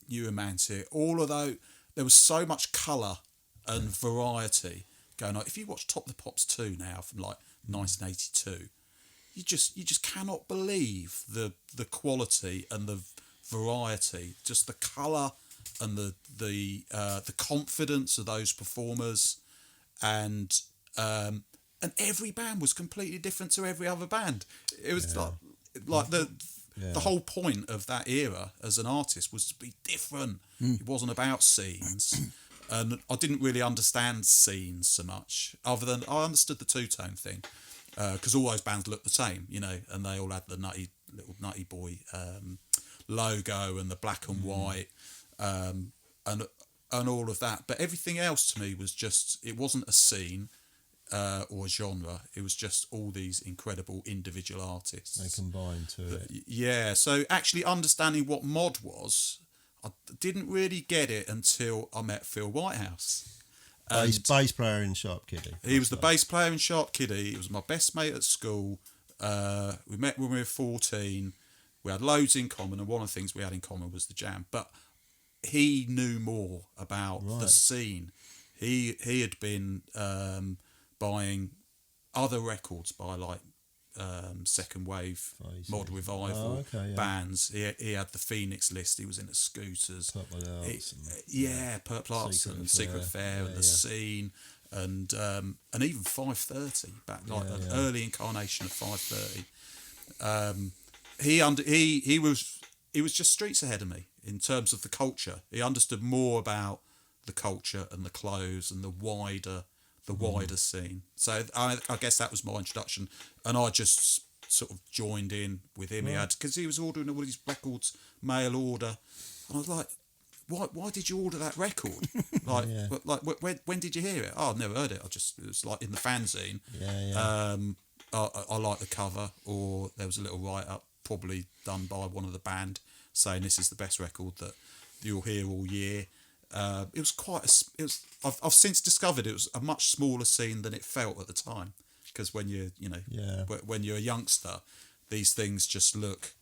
Speaker 4: new romantic, all of those, there was so much colour and variety going on. If you watch Top the Pops 2 now from like 1982, you just cannot believe the quality and the variety, just the colour and the confidence of those performers, and every band was completely different to every other band. It was like the whole point of that era as an artist was to be different. It wasn't about scenes. And I didn't really understand scenes so much, other than I understood the two-tone thing, because all those bands looked the same, you know, and they all had the little nutty boy logo and the black and white, and all of that. But everything else to me was just, it wasn't a scene or a genre. It was just all these incredible individual artists.
Speaker 2: They combined to it.
Speaker 4: Yeah. So actually understanding what mod was, I didn't really get it until I met Phil Whitehouse.
Speaker 2: Bass player in Sharp Kiddie.
Speaker 4: He was the bass player in Sharp Kiddie. He was my best mate at school. We met when we were 14. We had loads in common, and one of the things we had in common was the Jam. But he knew more about the scene. He had been buying other records by like second wave mod revival bands. He had the Phoenix list. He was into Scooters, Purple Arts and Secret Affair and the Scene, and even 530 back, like an early incarnation of 530. He was just streets ahead of me in terms of the culture. He understood more about the culture and the clothes and the wider scene. So I guess that was my introduction, and I just sort of joined in with him. Because he was ordering all these records mail order, and I was like, why did you order that record? When did you hear it? Oh, I've never heard it. It was like in the fanzine. I like the cover, or there was a little write up probably done by one of the band saying this is the best record that you'll hear all year. It was I've since discovered it was a much smaller scene than it felt at the time, because when when you're a youngster, these things just look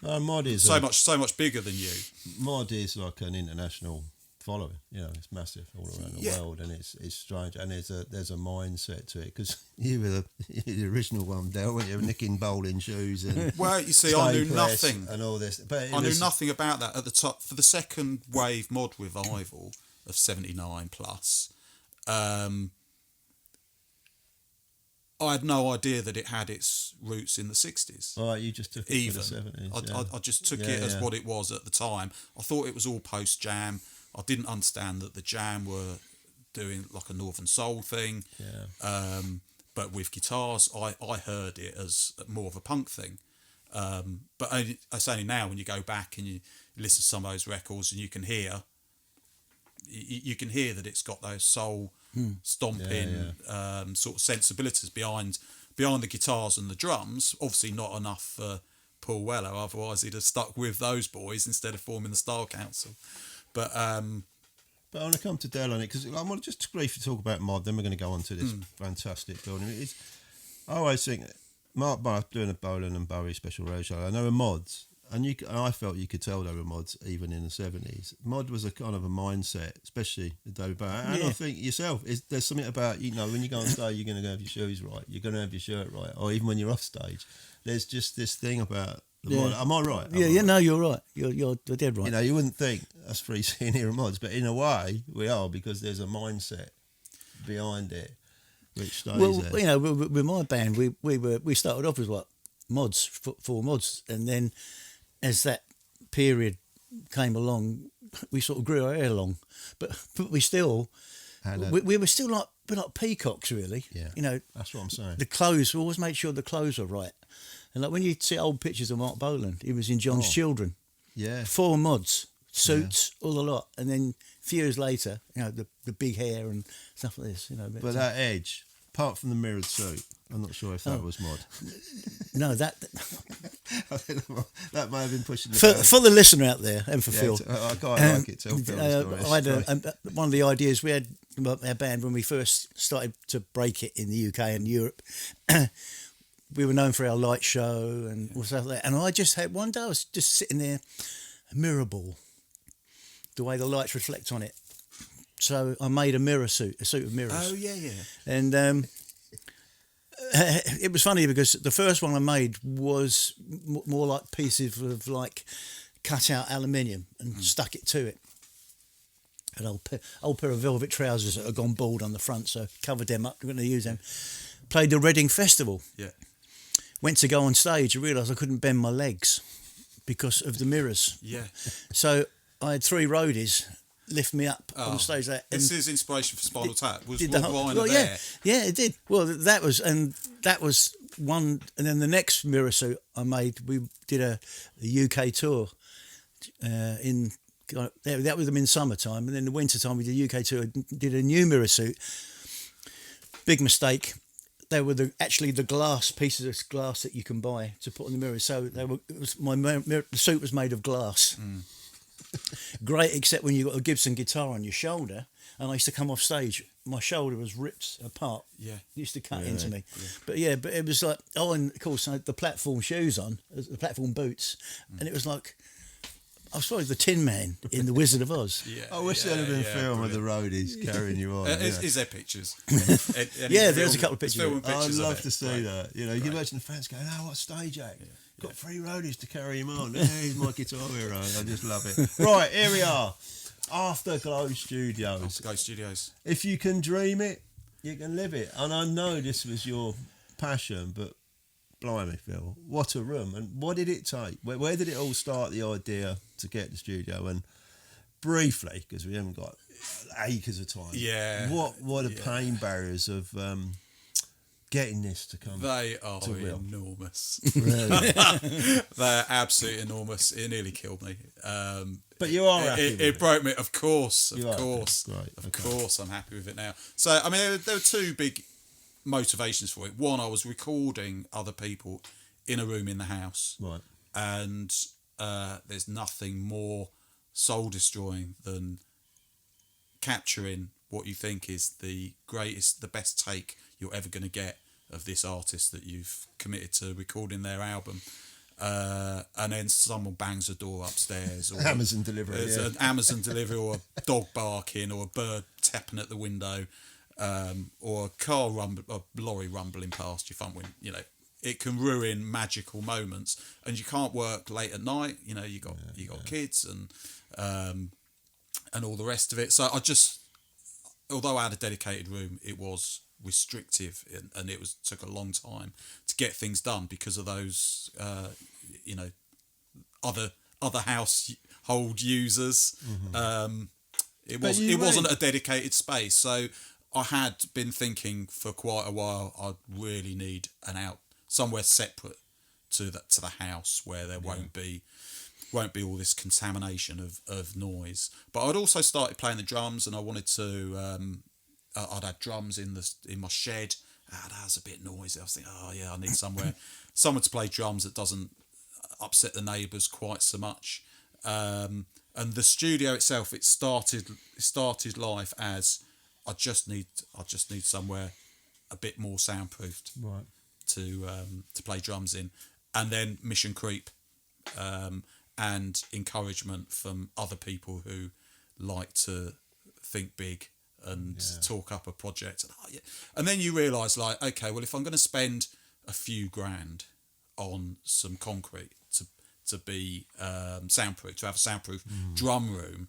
Speaker 2: mod is
Speaker 4: so much bigger than you.
Speaker 2: Mod is like an international following, you know, it's massive all around the world, and it's strange, and there's a mindset to it, because you were the original one, Del, weren't you, nicking bowling shoes and
Speaker 4: well, you see, I knew nothing
Speaker 2: and all this, but
Speaker 4: I knew nothing about that at the top. For the second wave mod revival of 79 plus, I had no idea that it had its roots in the 60s.
Speaker 2: All right, you just took it for the 70s.
Speaker 4: I just took it as what it was at the time. I thought it was all post-Jam. I didn't understand that the Jam were doing like a Northern Soul thing. But with guitars, I heard it as more of a punk thing. But it's only now when you go back and you listen to some of those records, and you can hear that it's got those soul stomping sort of sensibilities behind the guitars and the drums. Obviously not enough Paul Weller. Otherwise, he'd have stuck with those boys instead of forming the Style Council. But
Speaker 2: I want to come to Dell on it because I want to just briefly talk about mod. Then we're going to go on to this fantastic building. I always think Mark Barth doing a Bolan and Bowie special radio show. I know mods, and I felt you could tell they were mods even in the 70s. Mod was a kind of a mindset, especially the David Bowie. And I think yourself, there's something about, when you go on stage, you're going to have your shoes right, you're going to have your shirt right, or even when you're off stage, there's just this thing about the mod. Am I right?
Speaker 3: No, you're right. You're dead right.
Speaker 2: You wouldn't think us three senior mods, but in a way we are, because there's a mindset behind it which stays there.
Speaker 3: With my band, we started off as mods, four mods, and then as that period came along, we sort of grew our hair long, but we still we were still like peacocks, really.
Speaker 2: Yeah, that's what I'm saying.
Speaker 3: The clothes, we always made sure the clothes were right, and like when you see old pictures of Mark Bolan, he was in John's Children.
Speaker 2: Yeah,
Speaker 3: 4 mods, suits, all the lot, and then a few years later, the big hair and stuff like this.
Speaker 2: But that edge, apart from the mirrored suit, I'm not sure if that was mod.
Speaker 3: No, that
Speaker 2: that may have been pushing the
Speaker 3: for the listener out there and for Phil.
Speaker 2: I quite like it. Tell Phil the story.
Speaker 3: I had one of the ideas we had about our band when we first started to break it in the UK and Europe. We were known for our light show and stuff like that. And I just had one day I was just sitting there, a mirror ball, the way the lights reflect on it. So I made a suit of mirrors.
Speaker 4: Oh yeah.
Speaker 3: And it was funny because the first one I made was more like pieces of cut out aluminium and stuck it to it. An old pair of velvet trousers that had gone bald on the front, so covered them up. We're going to use them. Played the Reading Festival.
Speaker 4: Yeah. Went
Speaker 3: to go on stage. I realised I couldn't bend my legs because of the mirrors.
Speaker 4: Yeah.
Speaker 3: So I had 3 roadies lift me up on stage.
Speaker 4: This is inspiration for Spinal Tap. Was Lord there?
Speaker 3: Yeah, it did. Well, that was one, and then the next mirror suit I made, we did a UK tour that was them in summertime, and then the winter time we did a UK tour. Did a new mirror suit. Big mistake. They were actually the glass pieces of glass that you can buy to put on the mirror. So the suit was made of glass. Great, except when you got a Gibson guitar on your shoulder, and I used to come off stage, my shoulder was ripped apart.
Speaker 4: Yeah,
Speaker 3: it used to cut into me. Yeah. But it was like, and of course I had the platform shoes on, the platform boots, and it was like I was probably the Tin Man in The Wizard of Oz.
Speaker 2: I wish there had been a film of the roadies carrying you on.
Speaker 4: Is there pictures?
Speaker 3: There's a couple of pictures.
Speaker 2: I'd love to see that. You can imagine the fans going, "Oh, what stage act? Got 3 roadies to carry him on. He's my guitar hero." I just love it. Right, here we are. Afterglow Studios.
Speaker 4: Afterglow Studios.
Speaker 2: If you can dream it, you can live it. And I know this was your passion, but blimey, Phil, what a room. And what did it take? Where did it all start, the idea to get the studio? And briefly, because we haven't got acres of time.
Speaker 4: Yeah.
Speaker 2: What are pain barriers of getting this to come?
Speaker 4: They are enormous. They're absolutely enormous. It nearly killed me.
Speaker 2: But you are happy with
Speaker 4: it broke me, of course. Of course.
Speaker 2: Right,
Speaker 4: of course, I'm happy with it now. So, I mean, there were 2 big motivations for it. One, I was recording other people in a room in the house.
Speaker 2: Right.
Speaker 4: And there's nothing more soul-destroying than capturing what you think is the greatest, the best take you're ever going to get of this artist that you've committed to recording their album. And then someone bangs a door upstairs, or
Speaker 2: Amazon delivery,
Speaker 4: an Amazon delivery, or a dog barking, or a bird tapping at the window, or a lorry rumbling past your front window. It can ruin magical moments, and you can't work late at night. You got kids and all the rest of it. So although I had a dedicated room, it was restrictive, and it took a long time to get things done because of those other household users. It wasn't a dedicated space, so I had been thinking for quite a while I'd really need somewhere separate to the house where there won't be all this contamination of noise. But I'd also started playing the drums, and I wanted to. I'd had drums in my shed. That was a bit noisy. I was thinking, I need someone to play drums that doesn't upset the neighbours quite so much. And the studio itself, it started life as I just need somewhere a bit more soundproofed,
Speaker 2: right,
Speaker 4: to play drums in, and then mission creep, and encouragement from other people who like to think big and talk up a project. And then you realise, like, okay, well, if I'm going to spend a few grand on some concrete to be soundproof, to have a soundproof drum room,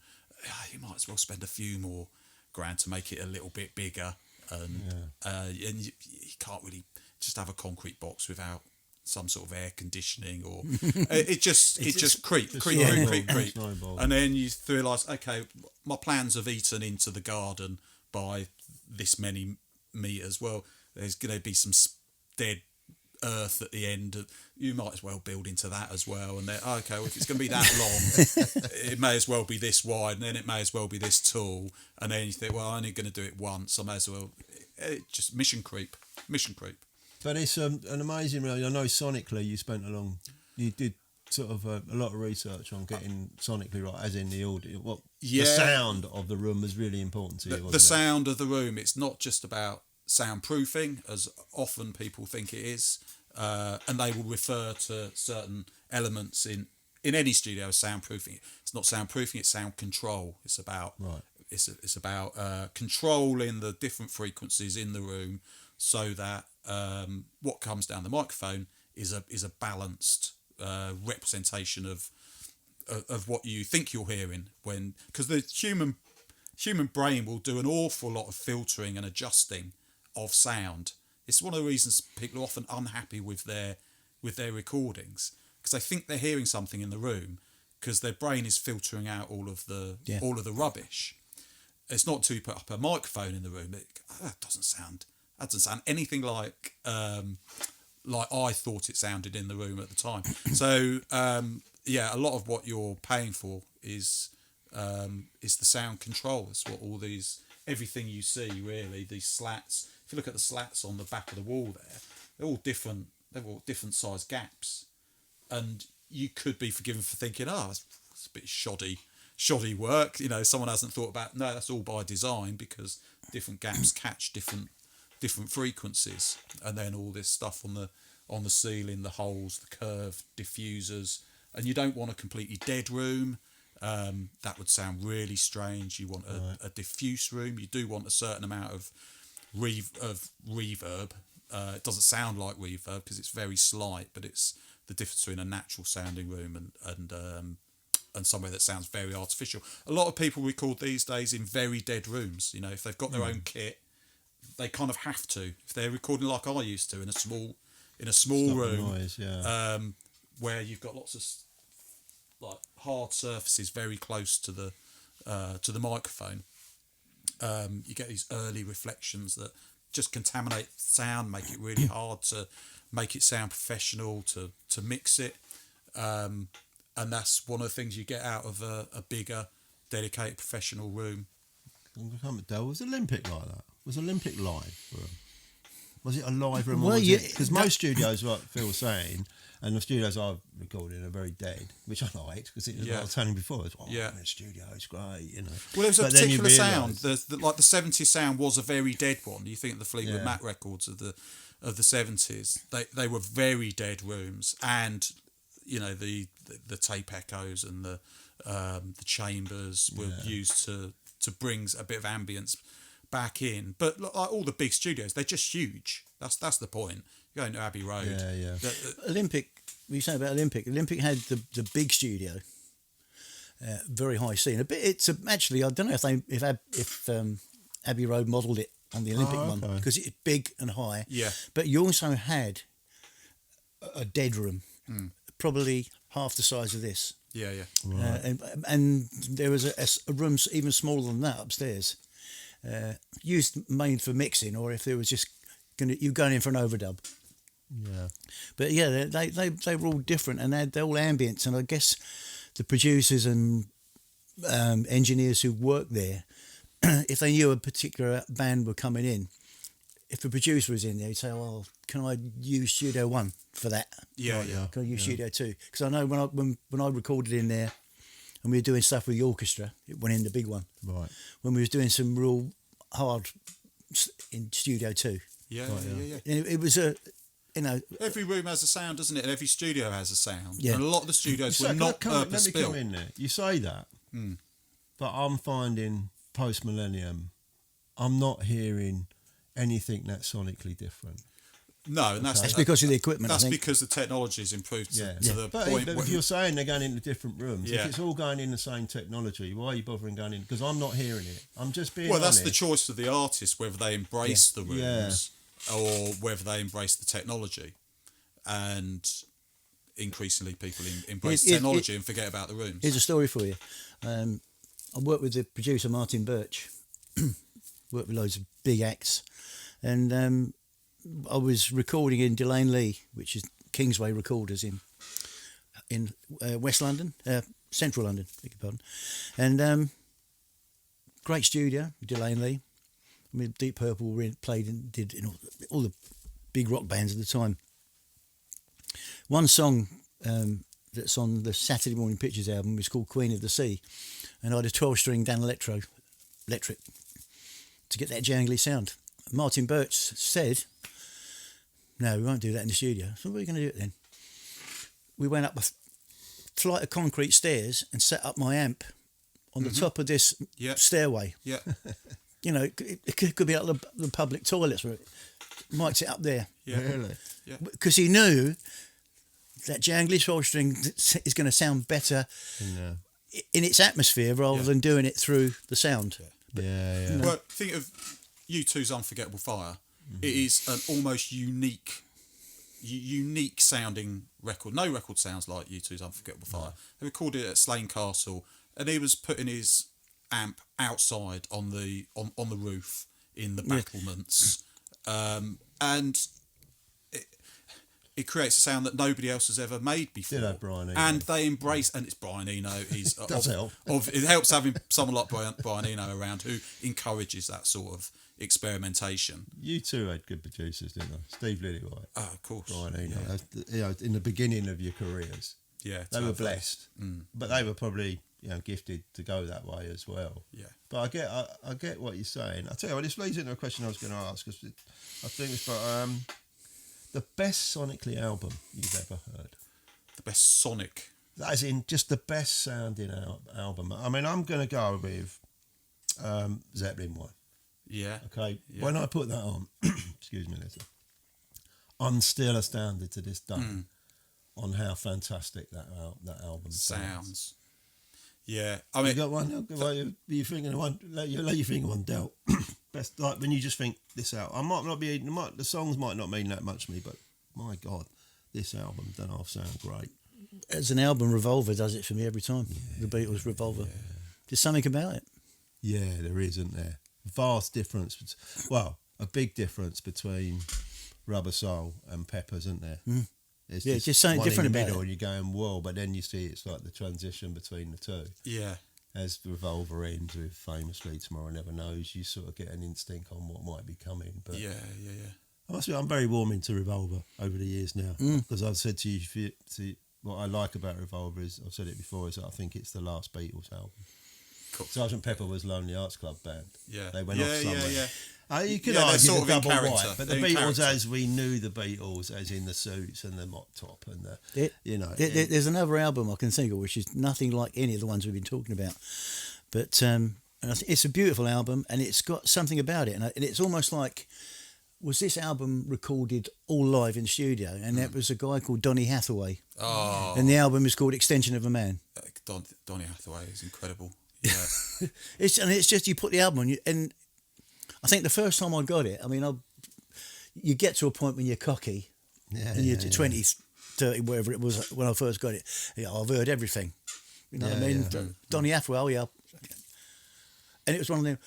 Speaker 4: you might as well spend a few more grand to make it a little bit bigger. And you can't really just have a concrete box without some sort of air conditioning, or it just creep, and then you realise, okay, my plans have eaten into the garden by this many meters. Well, there's going to be some dead earth at the end. You might as well build into that as well. And then, okay, well, if it's going to be that long, it may as well be this wide, and then it may as well be this tall. And then you think, well, I'm only going to do it once. I may as well just mission creep.
Speaker 2: But it's an amazing. I know sonically you did sort of a lot of research on getting sonically right, as in the audio. The sound of the room was really important to you.
Speaker 4: The sound of the room. It's not just about soundproofing, as often people think it is, and they will refer to certain elements in any studio as soundproofing. It's not soundproofing; it's sound control. It's about it's about controlling the different frequencies in the room, so that what comes down the microphone is a balanced representation of what you think you're hearing, because the human brain will do an awful lot of filtering and adjusting of sound. It's one of the reasons people are often unhappy with their recordings, because they think they're hearing something in the room, because their brain is filtering out all of the rubbish. It's not until you put up a microphone in the room that doesn't sound anything like I thought it sounded in the room at the time. So a lot of what you're paying for is the sound control. It's what everything you see, really, these slats. If you look at the slats on the back of the wall there, they're all different. They've all different size gaps, and you could be forgiven for thinking, it's a bit shoddy work. You know, someone hasn't thought about. No, that's all by design, because different gaps catch different frequencies, and then all this stuff on the ceiling, the holes, the curved diffusers, and you don't want a completely dead room. That would sound really strange. You want a diffuse room. You do want a certain amount of reverb. It doesn't sound like reverb because it's very slight, but it's the difference between a natural sounding room and somewhere that sounds very artificial. A lot of people record these days in very dead rooms. You know, if they've got their own kit, they kind of have to. If they're recording like I used to in a small room,
Speaker 2: noise,
Speaker 4: where you've got lots of like hard surfaces very close to the microphone, you get these early reflections that just contaminate sound, make it really hard to make it sound professional, to mix it, and that's one of the things you get out of a bigger, dedicated professional room.
Speaker 2: Was Olympic like that? Was Olympic live room? Was it a live room?
Speaker 3: Well,
Speaker 2: because most studios, like Phil was saying, and the studios I've recorded are very dead, which I liked, because it was like I was telling you before. I'm in a studio, it's great, you know.
Speaker 4: Well, there was a particular sound. Like the 70s sound was a very dead one. You think of the Fleetwood Mac records of the 70s, they were very dead rooms, and you know the tape echoes and the chambers were used to bring a bit of ambience back in. But like all the big studios, they're just huge. That's the point. You're going to Abbey Road.
Speaker 3: Olympic. You say about Olympic had the big studio, very high scene. Actually, I don't know if Abbey Road modelled it on the Olympic one, because it's big and high. Yeah. But you also had a dead room, probably half the size of this.
Speaker 4: Yeah.
Speaker 3: Right. And there was a room even smaller than that upstairs, used mainly for mixing, or if there was just you going in for an overdub.
Speaker 2: Yeah.
Speaker 3: But yeah, they were all different, and they're all ambience. And I guess the producers and engineers who worked there, if they knew a particular band were coming in, if a producer was in there, he'd say, "Oh, can I use Studio 1 for that?
Speaker 4: Yeah, yeah.
Speaker 3: Can I use Studio 2? Because I know when I recorded in there, and we were doing stuff with the orchestra, it went in the big one.
Speaker 2: Right.
Speaker 3: When we was doing some real hard in Studio 2.
Speaker 4: Yeah, yeah.
Speaker 3: It was a, you know...
Speaker 4: Every room has a sound, doesn't it? And every studio has a sound.
Speaker 3: Yeah.
Speaker 4: And a lot of the studios were not
Speaker 2: Let me
Speaker 4: purpose-built.
Speaker 2: come in there. You say that, but I'm finding post-millennium, I'm not hearing anything that's sonically different.
Speaker 4: No, and
Speaker 3: That's because of the equipment,
Speaker 4: That's
Speaker 3: I think.
Speaker 4: because the technology has improved to the
Speaker 2: But
Speaker 4: point
Speaker 2: if you're saying they're going into different rooms,
Speaker 4: Yeah.
Speaker 2: if it's all going in the same technology, why are you bothering going in? Because I'm not hearing it. I'm just being
Speaker 4: Well, that's the
Speaker 2: honest.
Speaker 4: choice of the artist, whether they embrace the rooms or whether they embrace the technology. And increasingly people embrace technology and forget about the rooms.
Speaker 3: Here's a story for you. I worked with the producer Martin Birch, worked with loads of big acts, and I was recording in Delane Lee, which is Kingsway Recorders in West London, Central London, beg your pardon, and great studio, Delane Lee. I mean, Deep Purple played and did in all the big rock bands at the time. One song that's on the Saturday Morning Pictures album was called Queen of the Sea, and I had a 12-string Dan electric to get that jangly sound. Martin Birch said, "No, we won't do that in the studio." So what are you going to do it then? We went up a flight of concrete stairs and set up my amp on the top of this stairway.
Speaker 4: Yeah.
Speaker 3: You know, it could be like the public toilets where it mic'd it up there.
Speaker 4: Yeah.
Speaker 2: Really?
Speaker 4: Yeah.
Speaker 3: Because he knew that jangly 12-string is going to sound better in its atmosphere rather than doing it through the sound.
Speaker 2: Yeah.
Speaker 4: Well, think of U2's Unforgettable Fire. It is an almost unique sounding record. No record sounds like U2's Unforgettable Fire. They recorded it at Slane Castle, and he was putting his amp outside on the roof in the battlements, and it creates a sound that nobody else has ever made before.
Speaker 2: Did have Brian Eno.
Speaker 4: And they embrace, and it's Brian Eno. He's
Speaker 2: Does help.
Speaker 4: It helps having someone like Brian Eno around who encourages that sort of experimentation.
Speaker 2: You two had good producers, didn't they? Steve Lillywhite.
Speaker 4: Oh, of course.
Speaker 2: Brian Eno. You know, in the beginning of your careers,
Speaker 4: Yeah,
Speaker 2: they were blessed, but they were probably gifted to go that way as well.
Speaker 4: Yeah.
Speaker 2: But I get what you're saying. I tell you what, this leads into a question I was going to ask, because I think it's about the best sonically album you've ever heard.
Speaker 4: The best sonic.
Speaker 2: As in just the best sounding album. I mean, I'm going to go with Zeppelin 1.
Speaker 4: Yeah.
Speaker 2: Okay.
Speaker 4: Yeah.
Speaker 2: When I put that on, excuse me, Lisa, I'm still astounded to this day on how fantastic that album
Speaker 4: Sounds. Yeah. I mean,
Speaker 2: you got one? You thinking of one? Let you think of one, Del. Best, like when you just think this out. I might not be. The songs might not mean that much to me, but my God, this album don't half sound great.
Speaker 3: As an album, Revolver does it for me every time. The Beatles Revolver. There's something about it.
Speaker 2: Yeah, there is, isn't there? Vast difference. Well, a big difference between Rubber Soul and Peppers, isn't there? It's
Speaker 3: just something
Speaker 2: one
Speaker 3: different
Speaker 2: in the
Speaker 3: about
Speaker 2: middle,
Speaker 3: it.
Speaker 2: and you're going, whoa, but then you see it's like the transition between the two.
Speaker 4: yeah.
Speaker 2: As the Revolver ends with famously Tomorrow Never Knows, you sort of get an instinct on what might be coming. But
Speaker 4: Yeah.
Speaker 2: I must admit, I'm very warm into Revolver over the years now, because I've said to you, what I like about Revolver is, I've said it before, is that I think it's the last Beatles album.
Speaker 4: Cool.
Speaker 2: Sgt. Pepper was Lonely Hearts Club Band.
Speaker 4: Yeah.
Speaker 2: They went off somewhere.
Speaker 4: Yeah.
Speaker 2: You could
Speaker 4: Yeah, they're
Speaker 2: argue
Speaker 4: sort
Speaker 2: the
Speaker 4: of in
Speaker 2: double
Speaker 4: character.
Speaker 2: white, but the
Speaker 4: They're in
Speaker 2: Beatles
Speaker 4: character.
Speaker 2: as we knew the Beatles, as in the suits and the mop top and the,
Speaker 3: There's another album I can think of which is nothing like any of the ones we've been talking about, but and I think it's a beautiful album, and it's got something about it, and it's almost like, was this album recorded all live in studio? And that was a guy called Donny Hathaway, and the album is called Extension of a Man.
Speaker 4: Donny Hathaway is incredible. Yeah.
Speaker 3: It's just, you put the album on, and I think the first time I got it, I mean, you get to a point when you're cocky, and you're 20, 30, whatever it was when I first got it. I've heard everything. You know what I mean?
Speaker 2: Yeah.
Speaker 3: Donny Hathaway, and it was one of them,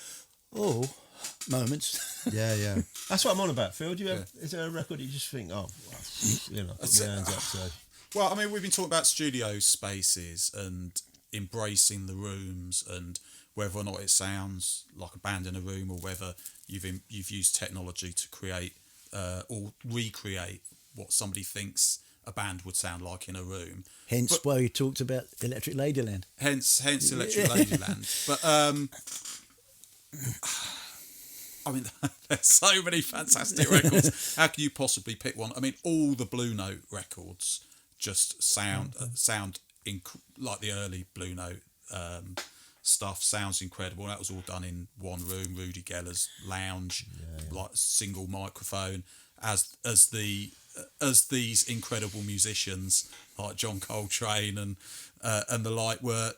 Speaker 3: moments.
Speaker 2: Yeah. That's what I'm on about, Phil. Is there a record you just think, put my hands up to?
Speaker 4: Well, I mean, we've been talking about studio spaces and embracing the rooms, and whether or not it sounds like a band in a room, or whether you've used technology to create or recreate what somebody thinks a band would sound like in a room.
Speaker 3: Hence why you talked about Electric Ladyland.
Speaker 4: Hence Electric Ladyland. But I mean, there's so many fantastic records. How can you possibly pick one? I mean, all the Blue Note records just sound like the early Blue Note stuff. Sounds incredible. That was all done in one room, Rudy Geller's lounge, like single microphone. As these incredible musicians like John Coltrane and the like were,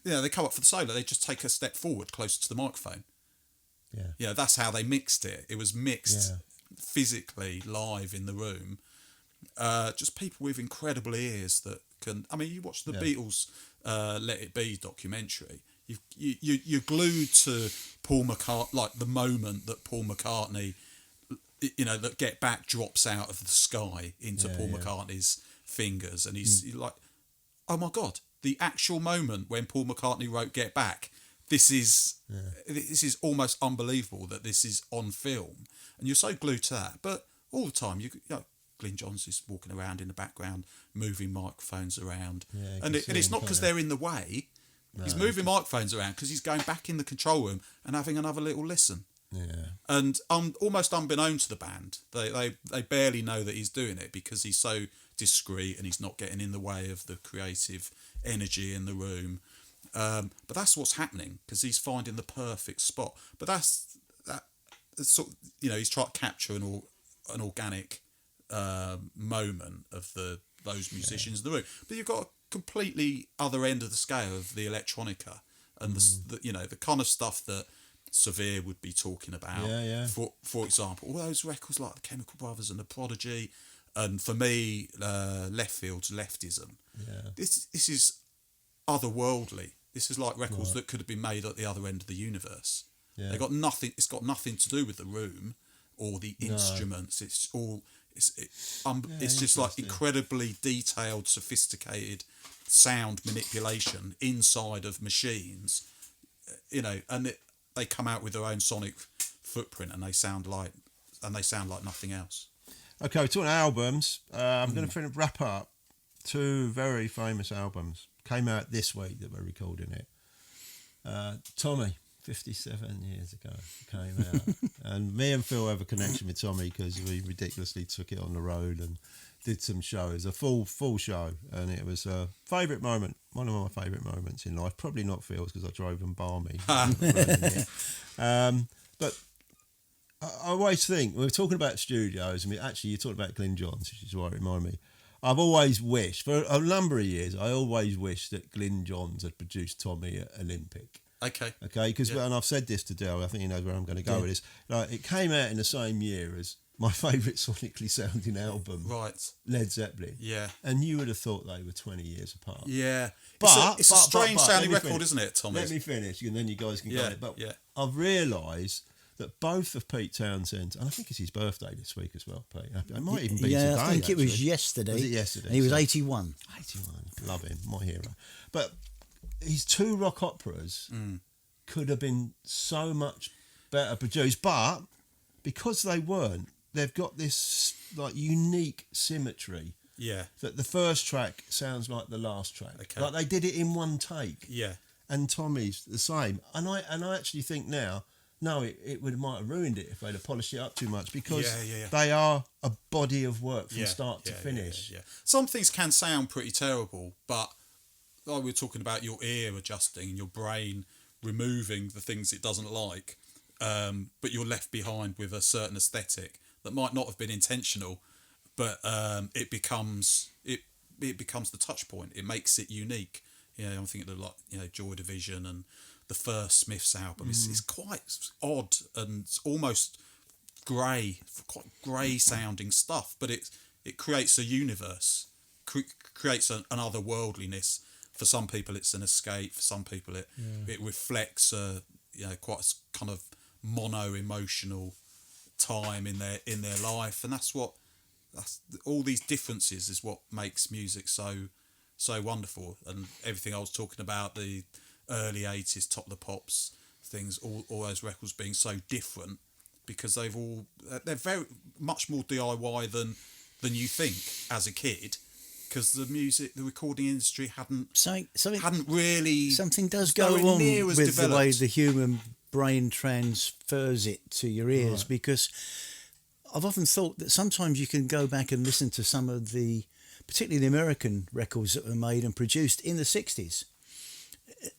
Speaker 4: they come up for the solo. They just take a step forward, closer to the microphone. Yeah, that's how they mixed it. It was mixed physically live in the room. Just people with incredible ears that can. I mean, you watch the Beatles' "Let It Be" documentary. You're glued to Paul McCartney, like the moment that Paul McCartney, that Get Back drops out of the sky into Paul McCartney's fingers, and he's like, oh my God, the actual moment when Paul McCartney wrote Get Back. This is almost unbelievable that this is on film, and you're so glued to that. But all the time, Glyn Johns is walking around in the background, moving microphones around, and it's not because they're in the way. No, he's moving microphones around because he's going back in the control room and having another little listen. Yeah. And almost unbeknown to the band, they barely know that he's doing it because he's so discreet and he's not getting in the way of the creative energy in the room. But that's what's happening because he's finding the perfect spot. But that's sort of, he's trying to capture an organic moment of those musicians in the room. But you've got a completely other end of the scale of the electronica and the kind of stuff that Severe would be talking about. For example, all those records like the Chemical Brothers and the Prodigy, and for me, Left Field's Leftism. Yeah. This is otherworldly. This is like records that could have been made at the other end of the universe. Yeah. They got nothing. It's got nothing to do with the room or the instruments. It's just like incredibly detailed, sophisticated sound manipulation inside of machines. And they come out with their own sonic footprint, and they sound like nothing else.
Speaker 2: Okay, we're talking albums. I'm going to wrap up. Two very famous albums came out this week that we're recording it. Tommy, 57 years ago, came out. And me and Phil have a connection with Tommy because we ridiculously took it on the road and did some shows, a full show. And it was a favourite moment, one of my favourite moments in life. Probably not Phil's because I drove him balmy. But I always think, we were talking about studios, and you talked about Glyn Johns, which is why it reminded me. I've always wished, for a number of years, that Glyn Johns had produced Tommy at Olympic. Okay, because and I've said this to Del, I think he knows where I'm going to go with this. Like, it came out in the same year as my favourite sonically sounding album, right? Led Zeppelin. Yeah, and you would have thought they were 20 years apart. Yeah, but it's a strange sounding record, isn't it, Tommy? Let me finish, and then you guys can get it. But I've realised that both of Pete Townsend, and I think it's his birthday this week as well, Pete. It might even be today.
Speaker 3: I think it was yesterday.
Speaker 2: Was it yesterday?
Speaker 3: And he was 81.
Speaker 2: 81. Love him, my hero. But his two rock operas could have been so much better produced, but because they weren't, they've got this like unique symmetry. Yeah. That the first track sounds like the last track. Okay. Like they did it in one take. Yeah. And Tommy's the same. And I actually think now, no, it might have ruined it if they'd have polished it up too much because they are a body of work from start to finish.
Speaker 4: Yeah. Some things can sound pretty terrible, but like we were talking about your ear adjusting and your brain removing the things it doesn't like, but you're left behind with a certain aesthetic that might not have been intentional, but it becomes the touch point. It makes it unique. I'm thinking of like Joy Division and the first Smiths album. It's quite odd and almost grey sounding stuff, but it creates a universe, creates an otherworldliness. For some people, it's an escape. For some people, it reflects quite a kind of mono emotional time in their life, and that's all these differences is what makes music so wonderful. And everything I was talking about, the early 80s Top of the Pops things, all those records being so different, because they're very much more DIY than you think as a kid, because the recording industry hadn't really,
Speaker 3: something does go wrong with
Speaker 4: developed.
Speaker 3: The way the human brain transfers it to your ears, right. Because I've often thought that sometimes you can go back and listen to some of particularly the American records that were made and produced in the 60s,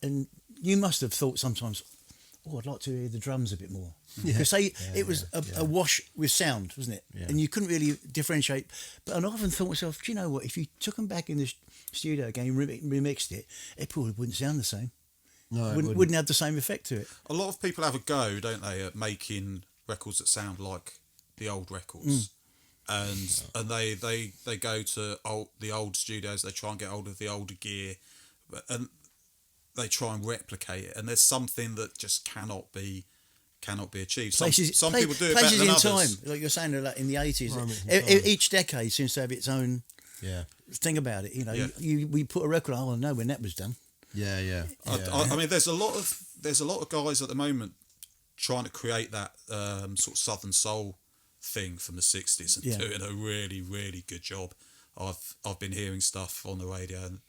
Speaker 3: and you must have thought sometimes, I'd like to hear the drums a bit more. Because it was a wash with sound, wasn't it? Yeah. And you couldn't really differentiate. But I often thought to myself, do you know what? If you took them back in the studio again and remixed it, it probably wouldn't sound the same. No, it wouldn't have the same effect to it.
Speaker 4: A lot of people have a go, don't they, at making records that sound like the old records. And they go to the old studios, they try and get hold of the older gear, and they try and replicate it, and there's something that just cannot be achieved. Some people do it better than others. Places in
Speaker 3: time, like you're saying, like in the 80s, each decade seems to have its own thing about it. You know, we put a record on, I know when that was done.
Speaker 2: Yeah.
Speaker 4: I mean, there's a lot of guys at the moment trying to create that sort of Southern soul thing from the 60s and doing a really, really good job. I've been hearing stuff on the radio and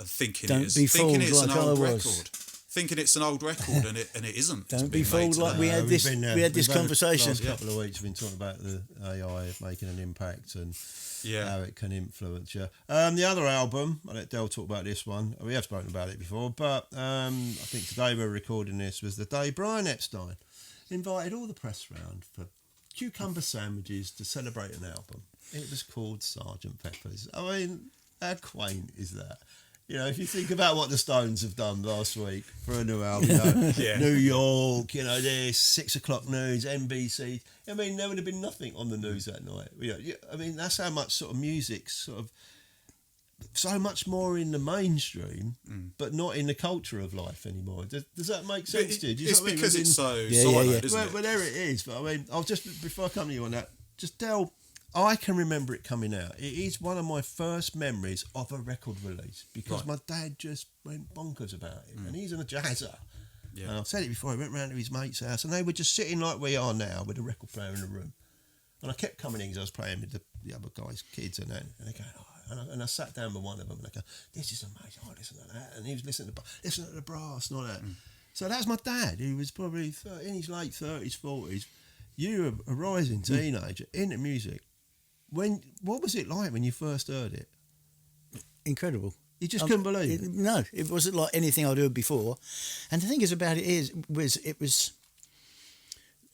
Speaker 4: thinking it's an old record. Thinking it's an old record and it isn't.
Speaker 3: Don't be fooled like we had this conversation.
Speaker 2: Last couple of weeks we've been talking about the AI making an impact and how it can influence you. The other album, I'll let Del talk about this one. We have spoken about it before, but I think today we're recording this was the day Brian Epstein invited all the press round for cucumber sandwiches to celebrate an album. It was called Sgt. Pepper's. I mean, how quaint is that? You know, if you think about what the Stones have done last week for a new album, New York, this 6 o'clock news, NBC. I mean, there would have been nothing on the news that night. I mean, that's how much sort of music's sort of so much more in the mainstream, but not in the culture of life anymore. Does that make sense to you?
Speaker 4: It's because it's so siloed, isn't it?
Speaker 2: Well, there it is. But I mean, I'll just, before I come to you on that, just Del, I can remember it coming out. It is one of my first memories of a record release because my dad just went bonkers about it. And he's a jazzer. Yeah. And I've said it before, he went round to his mate's house and they were just sitting like we are now with a record player in the room. And I kept coming in because I was playing with the other guys' kids and that. And they go, and I sat down with one of them and I go, this is amazing, listen to that. And he was listening to the brass and all that. So that's my dad, who was probably in his late 30s, 40s. You were a rising teenager into music. What was it like when you first heard it?
Speaker 3: Incredible.
Speaker 2: You just couldn't believe it?
Speaker 3: No, it wasn't like anything I'd heard before. And the thing is about it it was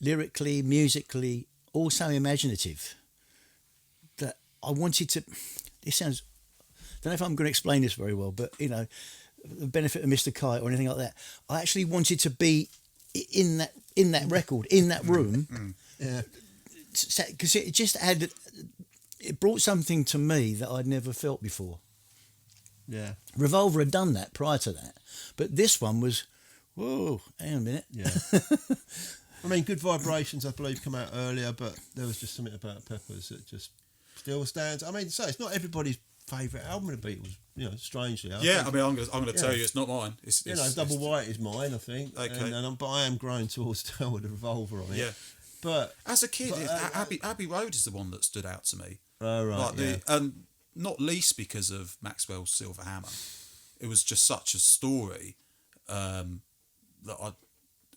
Speaker 3: lyrically, musically, also imaginative. That I wanted to... This sounds... I don't know if I'm going to explain this very well, but, the benefit of Mr. Kite or anything like that, I actually wanted to be in that record, in that room. Yeah. Because it just had... It brought something to me that I'd never felt before.
Speaker 2: Yeah.
Speaker 3: Revolver had done that prior to that. But this one was, whoa, hang on a minute.
Speaker 2: Yeah. I mean, Good Vibrations, I believe, come out earlier, but there was just something about Peppers that just still stands. I mean, so it's not everybody's favourite album of the Beatles, strangely. I
Speaker 4: mean, I'm going to tell you, it's not mine. It's
Speaker 2: Double White is mine, I think. Okay. But I am growing towards Tell with a Revolver on it.
Speaker 4: Yeah.
Speaker 2: But
Speaker 4: as a kid, Abbey Road is the one that stood out to me.
Speaker 2: Oh, right,
Speaker 4: and not least because of Maxwell's Silver Hammer. It was just such a story that I'd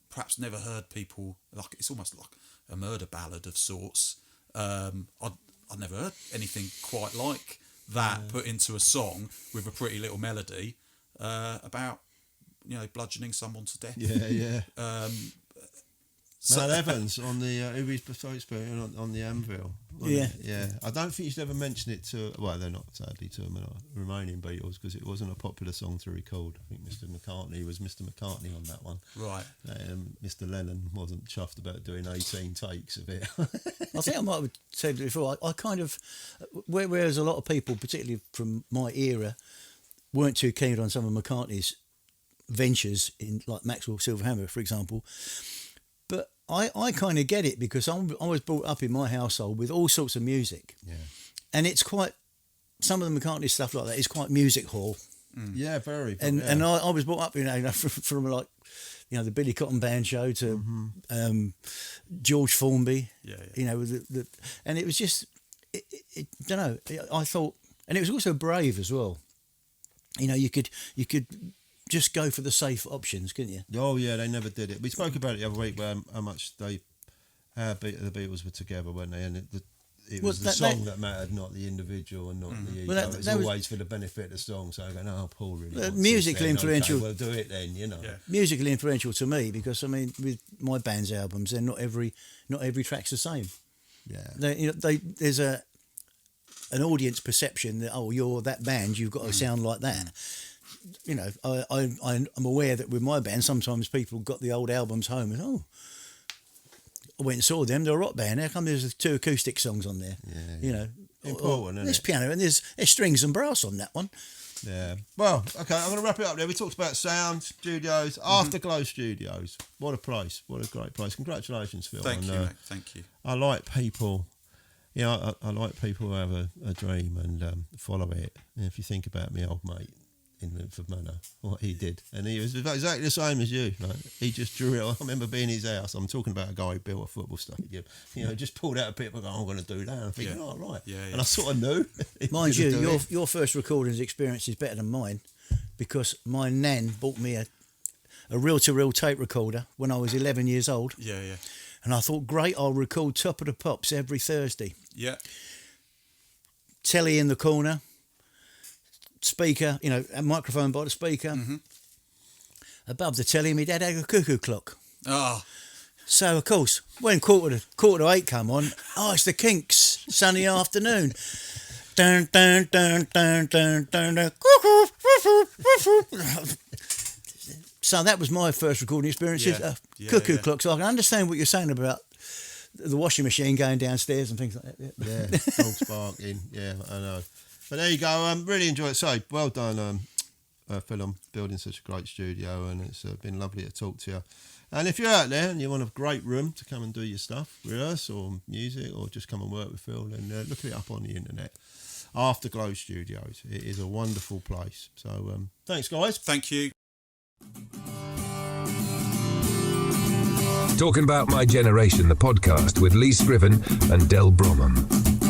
Speaker 4: perhaps never heard people... It's almost like a murder ballad of sorts. I'd never heard anything quite like that put into a song with a pretty little melody about, bludgeoning someone to death.
Speaker 2: Yeah. Mal Evans on the on the Anvil. Yeah. I don't think you should ever mention it to. Well, they're not sadly to the remaining Beatles because it wasn't a popular song to record. I think Mr. McCartney was Mr. McCartney on that one.
Speaker 4: Right.
Speaker 2: Mr. Lennon wasn't chuffed about doing 18 takes of it.
Speaker 3: I think I might have said it before. I kind of, whereas a lot of people, particularly from my era, weren't too keen on some of McCartney's ventures in like Maxwell Silver Hammer, for example. But I kind of get it because I was brought up in my household with all sorts of music.
Speaker 2: Yeah.
Speaker 3: And it's quite, some of the McCartney stuff like that is quite music hall.
Speaker 2: Yeah, very.
Speaker 3: And I was brought up, from like, the Billy Cotton Band show to George Formby.
Speaker 4: Yeah.
Speaker 3: And it was just, don't know. I thought, and it was also brave as well. You could just go for the safe options, couldn't you?
Speaker 2: Oh yeah, they never did it. We spoke about it the other week, how much the Beatles were together, weren't they? And it was the song that mattered, not the individual, and not the ego. Well, it was always for the benefit of the song. So I go, no, Paul really wants
Speaker 3: musically
Speaker 2: this,
Speaker 3: influential.
Speaker 2: Okay, well, do it then, Yeah.
Speaker 3: Musically influential to me because with my band's albums, then not every track's the same.
Speaker 2: Yeah.
Speaker 3: There's an audience perception that you're that band, you've got to sound like that. I'm aware that with my band, sometimes people got the old albums home and I went and saw them. They're a rock band. How come there's 2 acoustic songs on there?
Speaker 2: Yeah. Important, isn't
Speaker 3: there's
Speaker 2: it?
Speaker 3: piano and there's strings and brass on that one.
Speaker 2: Yeah. Well, okay, I'm going to wrap it up there. We talked about sound studios, Afterglow Studios. What a place. What a great place. Congratulations, Phil.
Speaker 4: Thank you, mate. Thank you.
Speaker 2: I like people, I like people who have a dream and follow it. And if you think about my old mate in Linford Manor, what he did, and he was exactly the same as you. Like, he just drew it. I remember being in his house. I'm talking about a guy who built a football stadium. Just pulled out a bit and go, I'm going to do that. And I'm thinking, right.
Speaker 4: Yeah.
Speaker 2: And I sort of knew.
Speaker 3: Mind you, your first recording experience is better than mine because my nan bought me a reel-to-reel tape recorder when I was 11 years old.
Speaker 4: Yeah.
Speaker 3: And I thought, great, I'll record Top of the Pops every Thursday.
Speaker 4: Yeah.
Speaker 3: Telly in the corner. Speaker, a microphone by the speaker. Above the telly, my dad had a cuckoo clock.
Speaker 4: Oh.
Speaker 3: So, of course, when quarter to 8 come on, it's the Kinks, sunny afternoon. Dun, dun, dun, dun, dun, dun, dun. So that was my first recording experience. Cuckoo clock. So I can understand what you're saying about the washing machine going downstairs and things like that.
Speaker 2: Yeah, dogs barking. Yeah, I know. But there you go. Really enjoyed it. So well done, Phil, on building such a great studio, and it's been lovely to talk to you. And if you're out there and you want a great room to come and do your stuff, rehearse or music, or just come and work with Phil, then look it up on the internet. Afterglow Studios. It is a wonderful place. So thanks, guys.
Speaker 4: Thank you.
Speaker 1: Talking About My Generation, the podcast with Lee Scriven and Del Bromham.